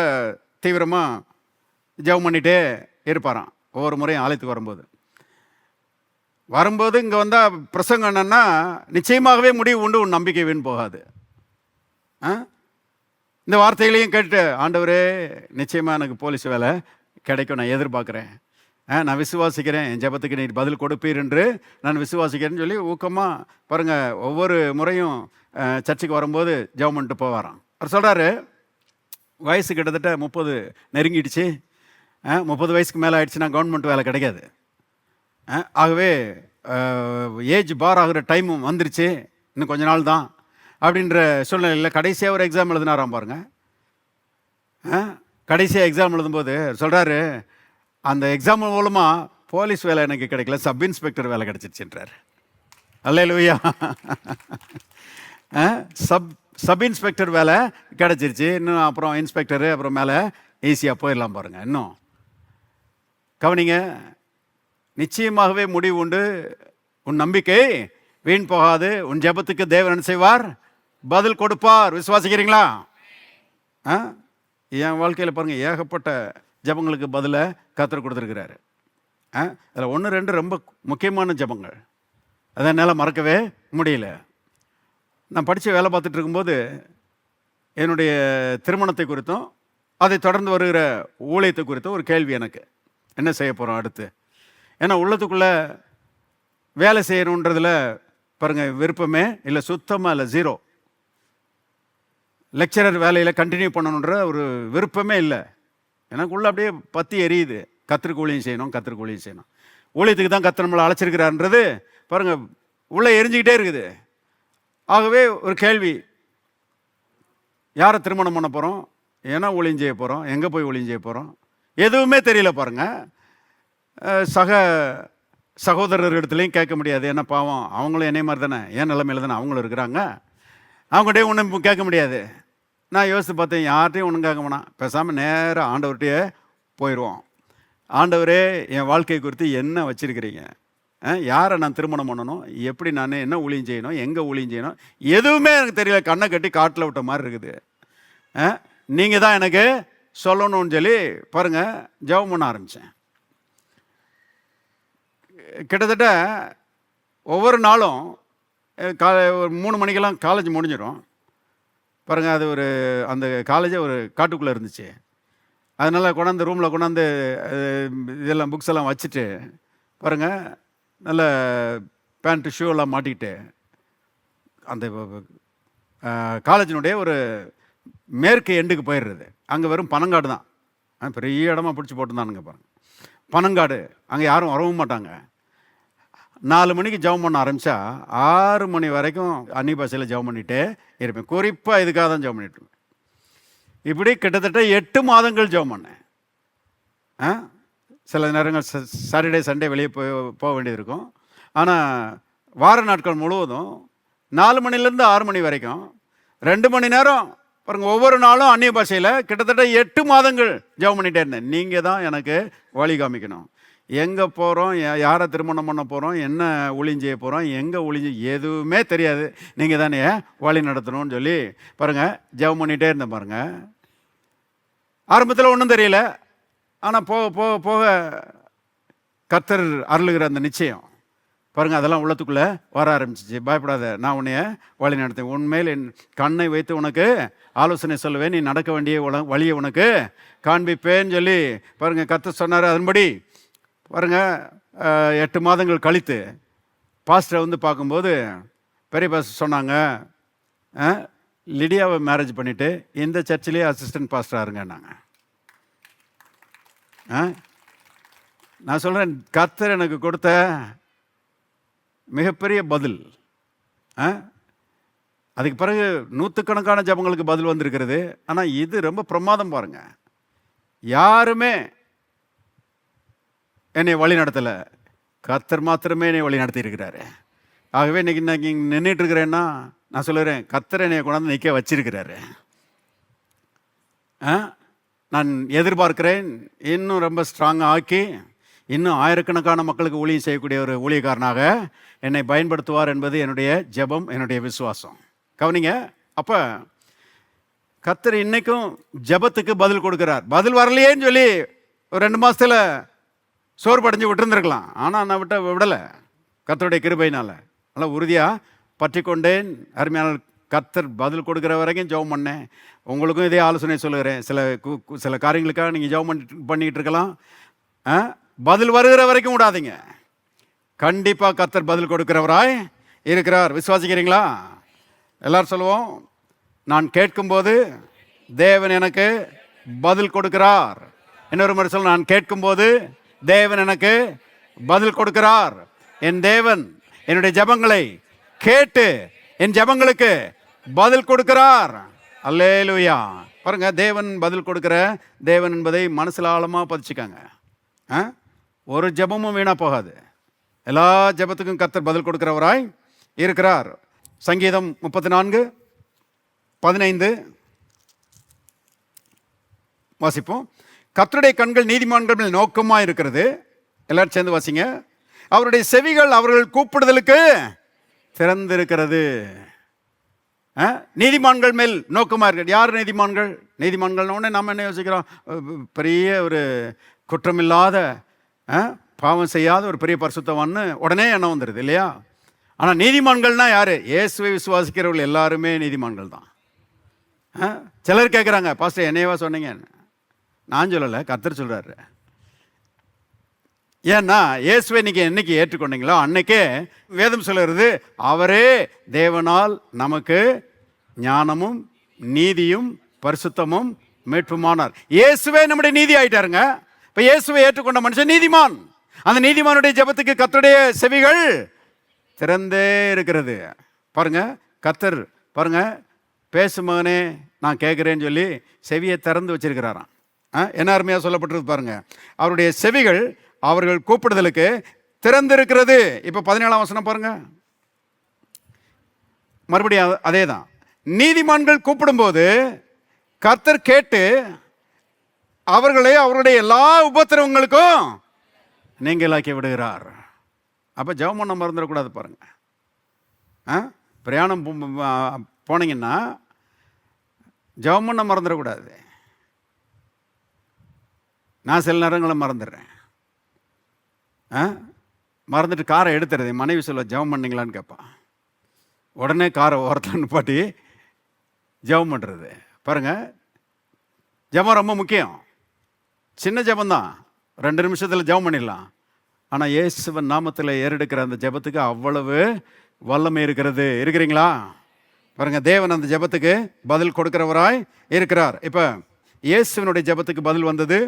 தீவிரமாக ஜெபம் பண்ணிகிட்டே இருப்பாராம். ஒவ்வொரு முறையும் ஆலயத்துக்கு வரும்போது இங்கே வந்தால் பிரசங்கம் என்னன்னா, நிச்சயமாகவே முடிவு உண்டு, உன் நம்பிக்கை வீண் போகாது. இந்த வார்த்தைகளையும் கேட்டு, ஆண்டவரே நிச்சயமாக எனக்கு போலீஸ் வேலை கிடைக்கும், நான் எதிர்பார்க்குறேன், நான் விசுவாசிக்கிறேன், என் ஜெபத்துக்கு நீ பதில் கொடுப்பீர் என்று நான் விசுவாசிக்கிறேன்னு சொல்லி ஊக்கமாக பாருங்கள் ஒவ்வொரு முறையும் சர்ச்சுக்கு வரும்போது ஜெபம் பண்ணிட்டு போவாராம். அவர் சொல்கிறாரு, வயசு கிட்டத்தட்ட 30 நெருங்கிடுச்சு, 30 வயசுக்கு மேலே ஆகிடுச்சுன்னா கவர்மெண்ட் வேலை கிடைக்காது. ஆகவே ஏஜ் பார் ஆகிற டைமும் வந்துருச்சு, இன்னும் கொஞ்ச நாள் தான் அப்படின்ற சூழ்நிலையில் கடைசியாக ஒரு எக்ஸாம் எழுதினாராம் பாருங்க. கடைசியாக எக்ஸாம் எழுதும்போது சொல்கிறாரு, அந்த எக்ஸாம் மூலமாக போலீஸ் வேலை எனக்கு கிடைக்கல, சப் இன்ஸ்பெக்டர் வேலை கிடச்சிருச்சுன்றார். அல்லேலூயா. சப் இன்ஸ்பெக்டர் வேலை கிடச்சிருச்சு, இன்னும் அப்புறம் இன்ஸ்பெக்டரு, அப்புறம் மேலே ஈஸியாக போயிடலாம் பாருங்கள். இன்னும் கவனிங்க, நிச்சயமாகவே முடிவு உண்டு, உன் நம்பிக்கை வீண் போகாது, உன் ஜெபத்துக்கு தேவன் என்ன செய்வார், பதில் கொடுப்பார். விசுவாசிக்கிறீங்களா? என் வாழ்க்கையில் பாருங்கள் ஏகப்பட்ட ஜெபங்களுக்கு பதிலை கர்த்தர் கொடுத்துருக்கிறாரு. அதில் 1 2 ரொம்ப முக்கியமான ஜெபங்கள், அதை என்னால் மறக்கவே முடியல. நான் படித்து வேலை பார்த்துட்டு இருக்கும்போது என்னுடைய திருமணத்தை குறித்தும் அதை தொடர்ந்து வருகிற ஊழியத்தை குறித்தும் ஒரு கேள்வி எனக்கு, என்ன செய்ய போகிறோம் அடுத்து. ஏன்னா உள்ளத்துக்குள்ளே வேலை செய்யணுன்றதில் பாருங்கள், விருப்பமே இல்லை, சுத்தமாக இல்லை, ஜீரோ. லெக்சரர் வேலையில் கண்டினியூ பண்ணணுன்ற ஒரு விருப்பமே இல்லை. எனக்குள்ளே அப்படியே பற்றி எரியுது. கர்த்தருக்கு ஊழியம் செய்யணும், கர்த்தருக்கு ஊழியம் செய்யணும். ஊழியத்துக்கு தான் கர்த்தர் நம்மளை அழைச்சிருக்கிறாருன்றது பாருங்கள் உள்ளே எரிஞ்சிக்கிட்டே இருக்குது. ஆகவே ஒரு கேள்வி, யாரை திருமணம் பண்ண போகிறோம், என்ன ஊழியம் செய்ய போகிறோம், எங்கே போய் ஊழியம் செய்ய போகிறோம், எதுவுமே தெரியல. பாருங்கள், சகோதரர்களிடத்துலையும் கேட்க முடியாது. என்ன பாவம், அவங்களும் என்னை மாதிரி தானே, ஏன் நிலைமையில் தானே அவங்களும் இருக்கிறாங்க. அவங்ககிட்டே ஒன்றும் கேட்க முடியாது. நான் யோசித்து பார்த்தேன், யார்கிட்டையும் ஒன்றும் கேட்க வேணாம், பேசாமல் நேராக ஆண்டவர்கிட்டயே போயிடுவோம். ஆண்டவரே, என் வாழ்க்கை குறித்து என்ன வச்சுருக்கிறீங்க, யாரை நான் திருமணம் பண்ணணும், எப்படி நான் என்ன ஊழியம் செய்யணும், எங்கே ஊழியம் செய்யணும், எதுவுமே எனக்கு தெரியல. கண்ணை கட்டி காட்டில் விட்ட மாதிரி இருக்குது. நீங்கள் தான் எனக்கு சொல்லணும்னு சொல்லி பாருங்கள் ஜெபம் பண்ண ஆரம்பித்தேன். கிட்டத்தட்ட ஒவ்வொரு நாளும் ஒரு 3 மணிக்கெல்லாம் காலேஜ் முடிஞ்சிடும். பாருங்கள், அது ஒரு அந்த காலேஜே ஒரு காட்டுக்குள்ளே இருந்துச்சு. அதனால் கொண்டாந்து ரூமில் கொண்டாந்து இதெல்லாம் புக்ஸ் எல்லாம் வச்சுட்டு பாருங்கள், நல்ல பேண்ட்டு ஷூ எல்லாம் மாட்டிக்கிட்டு அந்த காலேஜினுடைய ஒரு மேற்கு எண்டுக்கு போயிடுறது. அங்கே வெறும் பனங்காடு தான், பெரிய இடமா பிடிச்சி போட்டுருந்தானுங்க. பாருங்கள், பனங்காடு, அங்கே யாரும் வரவும் மாட்டாங்க. 4 மணிக்கு ஜெபம் பண்ண ஆரம்பித்தா 6 மணி வரைக்கும் அந்நிய பாஷையில் ஜெபம் பண்ணிகிட்டே இருப்பேன். குறிப்பாக இதுக்காக தான் ஜெபம் பண்ணிட்டு இருப்பேன். இப்படி கிட்டத்தட்ட 8 மாதங்கள் ஜெபம் பண்ணேன். சில நேரங்கள் சாட்டர்டே சண்டே வெளியே போக வேண்டியது இருக்கும். ஆனால் வார நாட்கள் முழுவதும் 4 மணிலேருந்து 6 மணி வரைக்கும் 2 மணி நேரம் பாருங்கள், ஒவ்வொரு நாளும் அந்நிய பாஷையில் கிட்டத்தட்ட 8 மாதங்கள் ஜெபம் பண்ணிகிட்டே இருந்தேன். நீங்கள் தான் எனக்கு வழி காமிக்கணும், எங்கே போகிறோம், யாரை திருமணம் பண்ண போகிறோம், என்ன ஊழியம் செய்ய போகிறோம், எங்கே ஊழியம் எதுவுமே தெரியாது, நீங்கள் தானே வழி நடத்தணும்னு சொல்லி பாருங்கள் ஜெபம் பண்ணிகிட்டே இருந்தேன். பாருங்கள், ஆரம்பத்தில் ஒன்றும் தெரியல. ஆனால் போக போக போக கர்த்தர் அருளுகிற அந்த நிச்சயம் பாருங்கள், அதெல்லாம் உள்ளத்துக்குள்ளே வர ஆரம்பிச்சிச்சு. பயப்படாத, நான் உன்னைய வழி நடத்தேன், உன்மேல் என் கண்ணை வைத்து உனக்கு ஆலோசனை சொல்லுவேன், நீ நடக்க வேண்டிய வழியை உனக்கு காண்பிப்பேன்னு சொல்லி பாருங்கள் கர்த்தர் சொன்னார். அதன்படி பாருங்கள் 8 மாதங்கள் கழித்து பாஸ்டரை வந்து பார்க்கும்போது பெரிய பாஸ்டர் சொன்னாங்க, லிடியாவை மேரேஜ் பண்ணிவிட்டு இந்த சர்ச்சிலேயே அசிஸ்டன்ட் பாஸ்டராக இருங்கன்னாங்க. நான் சொல்கிறேன், கர்த்தர் எனக்கு கொடுத்த மிகப்பெரிய பதில். அதுக்கு பிறகு 100கணக்கான ஜபங்களுக்கு பதில் வந்திருக்கிறது. ஆனால் இது ரொம்ப பிரமாதம். பாருங்கள், யாருமே என்னை வழி நடத்தலை, கர்த்தர் மாத்திரமே என்னை வழி நடத்தி இருக்கிறாரு. ஆகவே இன்னைக்கு நான் இங்கே நின்றுட்டு இருக்கிறேன்னா நான் சொல்லுறேன், கர்த்தர் என்னை கொண்டாந்து நிற்க வச்சிருக்கிறாரு. நான் எதிர்பார்க்கிறேன், இன்னும் ரொம்ப ஸ்ட்ராங்காக ஆக்கி இன்னும் ஆயிரக்கணக்கான மக்களுக்கு ஊழியம் செய்யக்கூடிய ஒரு ஊழியக்காரனாக என்னை பயன்படுத்துவார் என்பது என்னுடைய ஜெபம், என்னுடைய விசுவாசம். கவனிங்க, அப்போ கர்த்தர் இன்னைக்கும் ஜெபத்துக்கு பதில் கொடுக்கிறார். பதில் வரலையேன்னு சொல்லி ஒரு 2 மாதத்தில் சோர்வடைஞ்சு விட்டுருந்துருக்கலாம். ஆனால் நான் விடலை, கர்த்தருடைய கிருபையினால் நல்லா உறுதியாக பற்றி கொண்டேன். அருமையான கர்த்தர் பதில் கொடுக்குற வரைக்கும் ஜெபம் பண்ணேன். உங்களுக்கும் இதே ஆலோசனை சொல்லுகிறேன். சில காரியங்களுக்காக நீங்கள் ஜெபம் பண்ணிக்கிட்டு இருக்கலாம், பதில் வருகிற வரைக்கும் விடாதீங்க. கண்டிப்பாக கர்த்தர் பதில் கொடுக்கிறவராய் இருக்கிறார். விசுவாசிக்கிறீங்களா? எல்லாரும் சொல்லுவோம், நான் கேட்கும்போது தேவன் எனக்கு பதில் கொடுக்கிறார். இன்னொரு முறை சொல்ல, நான் கேட்கும்போது தேவன் எனக்கு பதில் கொடுக்கிறார். என் தேவன் என்னுடைய ஜெபங்களை கேட்டு என் ஜெபங்களுக்கு பதில் கொடுக்கிறார். அல்லேலூயா. பாருங்க, தேவன் பதில் கொடுக்கிற தேவன் என்பதை மனசில் ஆழமாக பதிச்சுக்காங்க. ஒரு ஜெபமும் வீணாக போகாது. எல்லா ஜெபத்துக்கும் கர்த்தர் பதில் கொடுக்கிறவராய் இருக்கிறார். சங்கீதம் 34:15 வாசிப்போம். கர்த்தருடைய கண்கள் நீதிமான்கள் மேல் நோக்கமாக இருக்கிறது. எல்லாரும் சேர்ந்து வாசிங்க. அவருடைய செவிகள் அவர்கள் கூப்பிடுதலுக்கு திறந்திருக்கிறது. நீதிமான்கள் மேல் நோக்கமாக இருக்கிறது. யார் நீதிமான்கள்? நீதிமான்கள்னோடனே நம்ம என்ன யோசிக்கிறோம்? பெரிய ஒரு குற்றமில்லாத பாவம் செய்யாத ஒரு பெரிய பரிசுத்தவான்னு உடனே எண்ணம் வந்துடுது இல்லையா? ஆனால் நீதிமான்கள்னா யார்? இயேசுவை விசுவாசிக்கிறவர்கள் எல்லாருமே நீதிமான்கள் தான். சிலர் கேட்குறாங்க, பாஸ்டர் என்னையவா சொன்னீங்க? நான் சொல்லலை, கர்த்தர் சொல்கிறாரு. ஏன்னா இயேசுவை நீங்கள் என்னைக்கு ஏற்றுக்கொண்டீங்களோ அன்னைக்கே வேதம் சொல்லுறது, அவரே தேவனால் நமக்கு ஞானமும் நீதியும் பரிசுத்தமும் மீட்புமானார். இயேசுவே நம்முடைய நீதி ஆயிட்டாருங்க. இப்போ இயேசுவை ஏற்றுக்கொண்ட மனுஷன் நீதிமான். அந்த நீதிமானுடைய ஜெபத்துக்கு கர்த்தருடைய செவிகள் திறந்தே இருக்கிறது. பாருங்க, கர்த்தர் பாருங்க, பேசு மகனே நான் கேட்குறேன்னு சொல்லி செவியை திறந்து வச்சிருக்கிறாராம். என்ன அருமையாக சொல்லப்பட்டிருக்கு பாருங்க. அவருடைய செவிகள் அவர்கள் கூப்பிடுதலுக்கு திறந்திருக்கிறது. இப்போ 17ஆம் வசனம் பாருங்க, மறுபடியும் அதே தான். நீதிமான்கள் கூப்பிடும்போது கர்த்தர் கேட்டு அவர்களை அவருடைய எல்லா உபத்திரவங்களுக்கும் நீங்களாக்கி விடுகிறார். அப்போ ஜெபம் பண்ண மறந்துடக்கூடாது பாருங்க. பிரயாணம் போனீங்கன்னா ஜெபம் பண்ண மறந்துடக்கூடாது. நான் சில நேரங்களை மறந்துடுறேன். மறந்துட்டு காரை எடுத்துறது, மனைவி சொல்ல ஜெபம் பண்ணீங்களான்னு கேட்பான். உடனே காரை ஓரத்தில் நிப்பாட்டி ஜெபம் பண்ணுறது. பாருங்கள், ஜெபம் ரொம்ப முக்கியம். சின்ன ஜெபந்தான், 2 நிமிஷத்தில் ஜெபம் பண்ணிடலாம். ஆனால் இயேசுவின் நாமத்தில் ஏறெடுக்கிற அந்த ஜெபத்துக்கு அவ்வளவு வல்லமை இருக்கிறது. இருக்கிறீங்களா? பாருங்கள், தேவன் அந்த ஜெபத்துக்கு பதில் கொடுக்கிறவராய் இருக்கிறார். இப்போ இயேசுவினுடைய ஜெபத்துக்கு பதில் வந்தது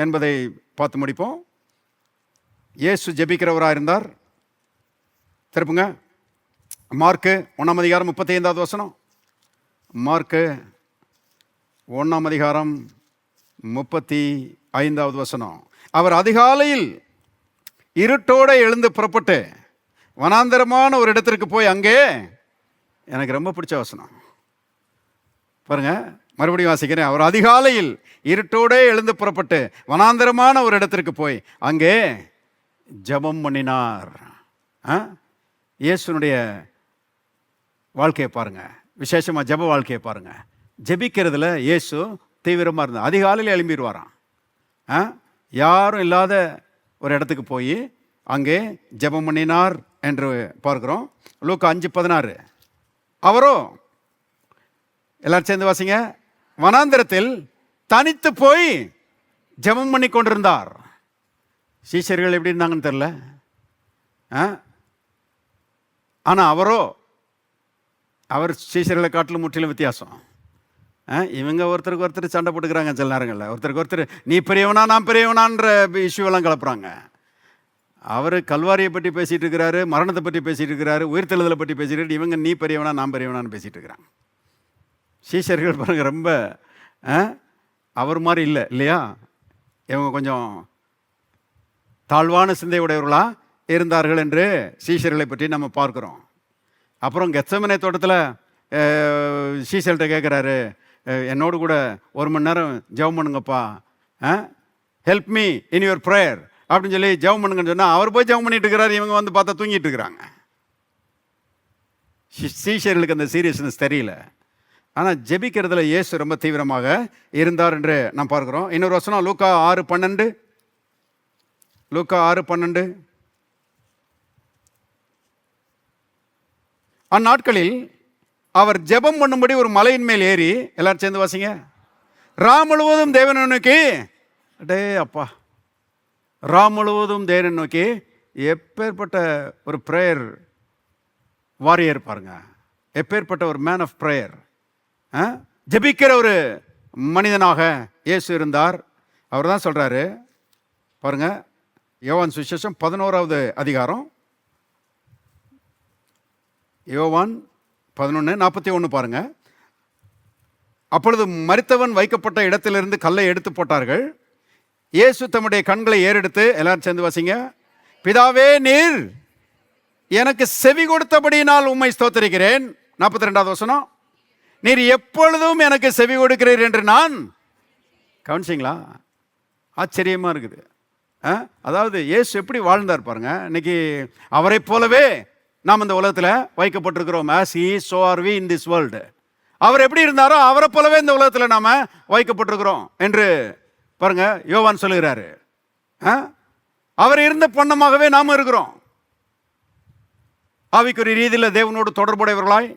என்பதை பார்த்து முடிப்போம். இயேசு ஜெபிக்கிறவராக இருந்தார். திருப்புங்க, மார்க்கு 1ஆம் அதிகாரம் 35வது வசனம். மார்க்கு 1ஆம் அதிகாரம் 35வது வசனம். அவர் அதிகாலையில் இருட்டோடு எழுந்து புறப்பட்டு வனாந்தரமான ஒரு இடத்திற்கு போய் அங்கே, எனக்கு ரொம்ப பிடிச்ச வசனம் பாருங்க, மறுபடியும் வாசிக்கிறேன். அவர் அதிகாலையில் இருட்டோடே எழுந்து புறப்பட்டு வனாந்தரமான ஒரு இடத்திற்கு போய் அங்கே ஜெபம் பண்ணினார். இயேசுனுடைய வாழ்க்கையை பாருங்க, விசேஷமாக ஜெப வாழ்க்கையை பாருங்க. ஜெபிக்கிறதுல இயேசு தீவிரமாக இருந்தார். அதிகாலையில் எழும்பிடுவாராம். யாரும் இல்லாத ஒரு இடத்துக்கு போய் அங்கே ஜெபம் பண்ணினார் என்று பார்க்கிறோம். லூக்கா 5:16. அவரோ, எல்லாரும் சேர்ந்து வாசிங்க, வனாந்திரத்தில் தனித்து போய் ஜெபம் பண்ணி கொண்டிருந்தார். சீஷர்கள் எப்படி இருந்தாங்கன்னு தெரியல. ஆனால் அவர் சீஷர்களை காட்டிலும் முற்றிலும் வித்தியாசம். இவங்க ஒருத்தருக்கு ஒருத்தர் சண்டை போட்டுக்கிறாங்க. சில நேரங்களில் ஒருத்தருக்கு ஒருத்தர் நீ பெரியவனா நான் பெரியவனான்ற இஷ்யூவெல்லாம் கலப்புறாங்க. அவர் கல்வாரியை பற்றி பேசிகிட்டு இருக்கிறாரு, மரணத்தை பற்றி பேசிகிட்டு இருக்கிறாரு, உயிர்த்தெழுதலை பற்றி பேசிட்டு, இவங்க நீ பெரியவனா நான் பெரியவனான்னு பேசிகிட்டு இருக்கிறாங்க. சீஷர்கள் பாருங்க, ரொம்ப அவர் மாதிரி இல்லை இல்லையா? இவங்க கொஞ்சம் தாழ்வான சிந்தை உடையவர்களாக இருந்தார்கள் என்று சீஷர்களை பற்றி நம்ம பார்க்குறோம். அப்புறம் கெத்செமனே தோட்டத்தில் சீஷர்கிட்ட கேட்குறாரு, என்னோடு கூட 1 மணி நேரம் ஜெபம் பண்ணுங்கப்பா, help me in your prayer அப்படின்னு சொல்லி ஜெபம் பண்ணுங்கன்னு சொன்னால் அவர் போய் ஜெபம் பண்ணிட்டு இருக்கிறார். இவங்க வந்து பார்த்தா தூங்கிட்டு இருக்கிறாங்க. சீஷர்களுக்கு அந்த சீரியஸ்னஸ் தெரியல. ஆனால் ஜெபிக்கிறதுல இயேசு ரொம்ப தீவிரமாக இருந்தார் என்று நாம் பார்க்குறோம். இன்னொரு வசனம் லூக்கா 6:12. லூக்கா 6:12. அந்நாட்களில் அவர் ஜெபம் பண்ணும்படி ஒரு மலையின் மேல் ஏறி, எல்லாரும் சேர்ந்து வாசிங்க, ராம் முழுவதும் தேவனை நோக்கி, அடே அப்பா, ராம் முழுவதும் தேவனை நோக்கி, எப்பேற்பட்ட ஒரு ப்ரேயர் வாரியர் பாருங்க, எப்பேற்பட்ட ஒரு மேன் ஆஃப் ப்ரேயர். ஜெபிக்கிற ஒரு மனிதனாக இயேசு இருந்தார். அவர் தான் சொல்கிறாரு பாருங்க, யோவான் சுவிசேஷம் 11ஆவது அதிகாரம், யோவான் 11:41 பாருங்க. அப்பொழுது மரித்தவன் வைக்கப்பட்ட இடத்திலிருந்து கல்லை எடுத்து போட்டார்கள். இயேசு தம்முடைய கண்களை ஏறெடுத்து, எல்லாரும் சேர்ந்து வாசிங்க, பிதாவே நீர் எனக்கு செவி கொடுத்தபடியினால் உம்மை ஸ்தோத்திரிக்கிறேன். 42வது வசனம், நீர் எப்பொழுதும் எனக்கு செவி கொடுக்கிறீர் என்று நான், கவனிச்சிங்களா? ஆச்சரியமாக இருக்குது. அதாவது இயேசு எப்படி வாழ்ந்தார் பாருங்க. இன்னைக்கு அவரை போலவே நாம் இந்த உலகத்தில் வைக்கப்பட்டிருக்கிறோம். as he is, so are we in this world. அவர் எப்படி இருந்தாரோ அவரை போலவே இந்த உலகத்தில் நாம் வைக்கப்பட்டிருக்கிறோம் என்று பாருங்க யோவான் சொல்லுகிறாரு. அவர் இருந்த பொன்னமாகவே நாம் இருக்கிறோம். ஆவிக்குரிய ரீதியில் தேவனோடு தொடர்புடையவர்களாய்,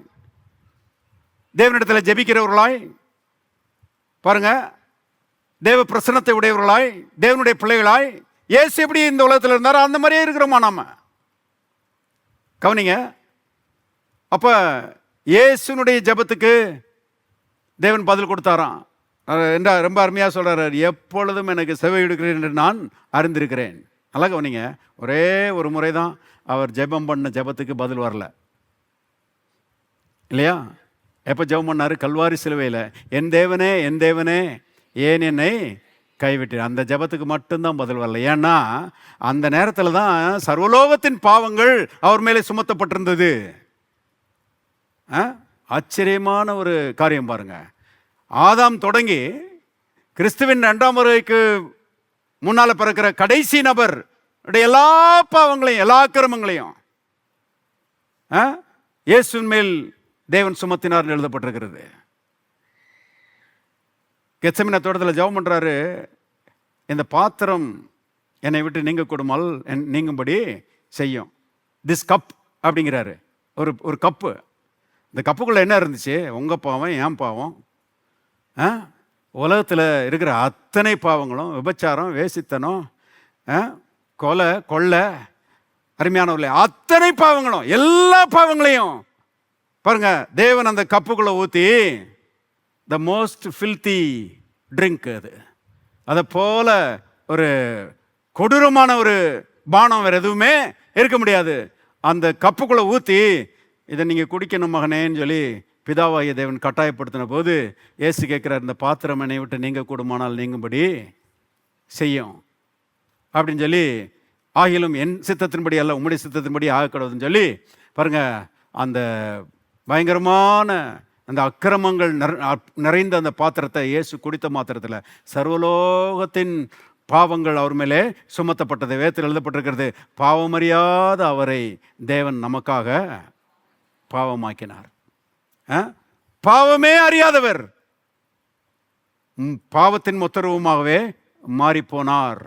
தேவனிடத்தில் ஜெபிக்கிறவர்களாய் பாருங்க, தேவ பிரசன்னத்தை உடையவர்களாய், தேவனுடைய பிள்ளைகளாய் இயேசு எப்படி இந்த உலகத்தில் இருந்தாரோ அந்த மாதிரியே இருக்கிறோமா நாம? கவனிங்க. அப்ப இயேசுனுடைய ஜெபத்துக்கு தேவன் பதில் கொடுத்தாராம். ரொம்ப அருமையா சொல்றாரு, எப்பொழுதும் எனக்கு செவி கொடுக்கிறேன் என்று நான் அறிந்திருக்கிறேன். நல்லா கவனிங்க. ஒரே ஒரு முறை தான் அவர் ஜெபம் பண்ண ஜெபத்துக்கு பதில் வரல இல்லையா? எப்போ ஜெபம் பண்ணாரு? கல்வாரி சிலுவையில், என் தேவனே என் தேவனே ஏன் என்னை கைவிட்டீர். அந்த ஜெபத்துக்கு மட்டும்தான் பதில் வரல. ஏன்னா அந்த நேரத்தில் தான் சர்வலோகத்தின் பாவங்கள் அவர் மேலே சுமத்தப்பட்டிருந்தது. ஆச்சரியமான ஒரு காரியம் பாருங்க. ஆதாம் தொடங்கி கிறிஸ்துவின் 2ஆம் வருகைக்கு முன்னால் பிறக்கிற கடைசி நபர் எல்லா பாவங்களையும் எல்லா அக்கிரமங்களையும் இயேசுவின் மேல் தேவன் சுமத்தினார் எழுதப்பட்டிருக்கிறது. கெத்செமனே தோட்டத்தில் ஜெபம் பண்றாரு, இந்த பாத்திரம் என்னை விட்டு நீங்க கூடுமால் நீங்கும்படி செய்யும். திஸ் கப் அப்படிங்கிறாரு. ஒரு கப்பு. இந்த கப்புக்குள்ள என்ன இருந்துச்சு? உங்க பாவம், என் பாவம், உலகத்தில் இருக்கிற அத்தனை பாவங்களும், விபச்சாரம், வேசித்தனம், கொலை, கொள்ளை, அருமையானவர்களே, அத்தனை பாவங்களும், எல்லா பாவங்களையும் பாருங்க தேவன் அந்த கப்புக்குள்ள ஊற்றி, த மோஸ்ட் ஃபில்தி ட்ரிங்க் அது. அதை போல ஒரு கொடூரமான ஒரு பானம் வேறு எதுவுமே இருக்க முடியாது. அந்த கப்புக்குள்ள ஊற்றி, இதை நீங்கள் குடிக்கணும் மகனேன்னு சொல்லி பிதாவாகிய தேவன் கட்டாயப்படுத்தின போது இயேசு கேட்குறார், இந்த பாத்திரம் என்னை விட்டு நீங்கள் கூடுமானால் நீங்கும்படி செய்யும் அப்படின்னு சொல்லி, ஆகிலும் என் சித்தத்தின்படி அல்ல உம்முடைய சித்தத்தின்படி ஆகக்கூடாதுன்னு சொல்லி பாருங்க, அந்த பயங்கரமான அந்த அக்கிரமங்கள் நிறைந்த அந்த பாத்திரத்தை இயேசு குடித்த மாத்திரத்தில் சர்வலோகத்தின் பாவங்கள் அவர் மேலே சுமத்தப்பட்டது. வேதத்தில் எழுதப்பட்டிருக்கிறது, பாவமறியாத அவரை தேவன் நமக்காக பாவமாக்கினார். பாவமே அறியாதவர் பாவத்தின் மொத்தரூபமாகவே மாறிப்போனார்.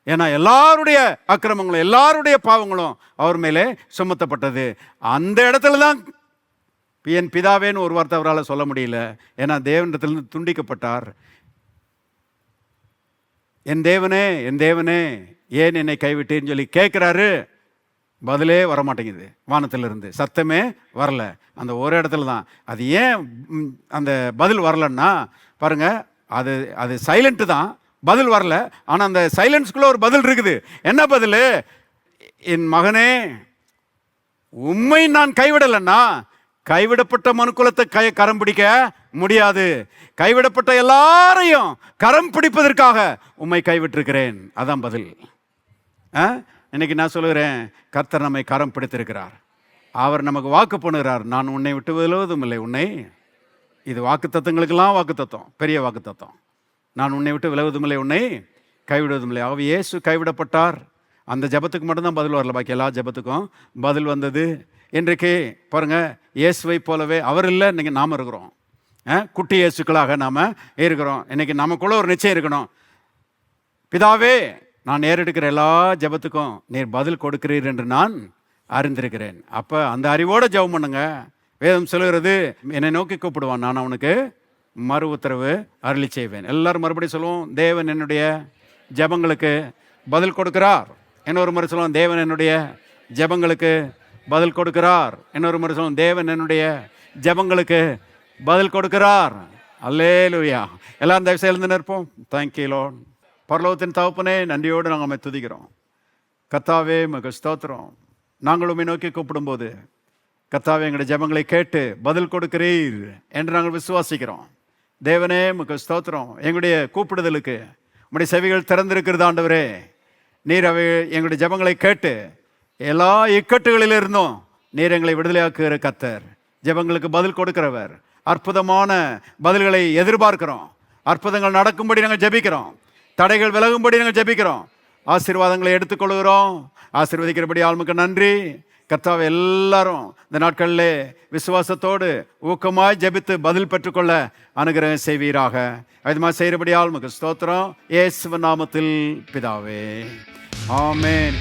ஏன்னா எல்லாருடைய அக்கிரமங்களும் எல்லாருடைய பாவங்களும் அவர் மேலே சுமத்தப்பட்டது. அந்த இடத்துல தான் என் பிதாவேன்னு ஒரு வார்த்தை அவரால் சொல்ல முடியல. ஏன்னா தேவனிடத்திலிருந்து துண்டிக்கப்பட்டார். என் தேவனே என் தேவனே ஏன் என்னை கைவிட்டேன்னு சொல்லி கேட்குறாரு. பதிலே வரமாட்டேங்குது. வானத்திலிருந்து சத்தமே வரல. அந்த ஒரு இடத்துல தான். அது ஏன் அந்த பதில் வரலன்னா பாருங்க, அது சைலண்ட்டு தான், பதில் வரல. ஆனால் அந்த சைலன்ஸ்குள்ள ஒரு பதில் இருக்குது. என்ன பதில்? என் மகனே, உம்மை நான் கைவிடலைன்னா கைவிடப்பட்ட மனுக்குலத்தை கரம் பிடிக்க முடியாது. கைவிடப்பட்ட எல்லாரையும் கரம் பிடிப்பதற்காக உம்மை கைவிட்டிருக்கிறேன். அதான் பதில். இன்னைக்கு நான் சொல்லுகிறேன், கர்த்தர் நம்மை கரம் பிடித்திருக்கிறார். அவர் நமக்கு வாக்கு பண்ணுகிறார், நான் உன்னை விட்டு விலகுவதும் இல்லை. உன்னை, இது வாக்கு தத்துவங்களுக்கெல்லாம் வாக்கு தத்துவம், பெரிய வாக்கு தத்துவம். நான் உன்னை விட்டு விலகுவதும் இல்லை, உன்னை கைவிடுவதும் இல்லை. அவர் இயேசு கைவிடப்பட்டார். அந்த ஜபத்துக்கு மட்டும்தான் பதில் வரல, பாக்கி எல்லா ஜபத்துக்கும் பதில் வந்தது. இன்றைக்கு பாருங்க, இயேசுவை போலவே அவர் இல்லை, இன்னைக்கு நாம் இருக்கிறோம். குட்டி இயேசுக்களாக நாம் இருக்கிறோம். இன்னைக்கு நமக்குள்ள ஒரு நிச்சயம் இருக்கணும். பிதாவே, நான் ஏறெடுக்கிற எல்லா ஜபத்துக்கும் நீர் பதில் கொடுக்கிறீர் என்று நான் அறிந்திருக்கிறேன். அப்போ அந்த அறிவோடு ஜெபம் பண்ணுங்க. வேதம் சொல்லுகிறது, என்னை நோக்கி கூப்பிடுவான், நான் அவனுக்கு மறு உத்தரவு அருளி செய்வேன். எல்லாரும் மறுபடியும் சொல்லுவோம், தேவன் என்னுடைய ஜபங்களுக்கு பதில் கொடுக்கிறார். இன்னொரு முறை சொல்லுவோம், தேவன் என்னுடைய ஜபங்களுக்கு பதில் கொடுக்கிறார். இன்னொரு முறை சொல்லுவோம், தேவன் என்னுடைய ஜபங்களுக்கு பதில் கொடுக்கிறார். அல்லேலூயா. எல்லாம் தயவு செய்து எழுந்து நிற்போம். Thank you Lord. பரலோகத்தின் தகப்பனே, நன்றியோடு நாங்கள் உம்மை துதிக்கிறோம். கர்த்தாவே, உமக்கு ஸ்தோத்திரம். நாங்கள் உம்மை நோக்கி கூப்பிடும்போது கர்த்தாவே, எங்களுடைய ஜெபங்களை கேட்டு பதில் கொடுக்கிறீர் என்று நாங்கள் விசுவாசிக்கிறோம். தேவனே, உமக்கு ஸ்தோத்திரம். எங்களுடைய கூப்பிடுதலுக்கு உம்முடைய செவிகள் திறந்திருக்கிறது ஆண்டவரே. நீர் எங்களுடைய ஜெபங்களை கேட்டு எல்லா இக்கட்டுகளிலிருந்தும் நீர் எங்களை விடுதலையாக்குகிற கர்த்தர், ஜெபங்களுக்கு பதில் கொடுக்கிறவர். அற்புதமான பதில்களை எதிர்பார்க்கிறோம். அற்புதங்கள் நடக்கும்படி நாங்கள் ஜெபிக்கிறோம். தடைகள் விலகும்படி நாங்கள் ஜெபிக்கிறோம். ஆசீர்வாதங்களை எடுத்துக்கொள்கிறோம். ஆசீர்வதிக்கிறபடி ஆளுமுக்கு நன்றி. கர்த்தாவை எல்லாரும் இந்த நாட்களிலே விசுவாசத்தோடு ஊக்கமாய் ஜெபித்து பதில் பெற்றுக்கொள்ள அனுகிரகம் செய்வீராக. அதுமாதிரி செய்கிறபடி ஆளுமுக்கு ஸ்தோத்திரம். இயேசுவின் நாமத்தில் பிதாவே, ஆமென்.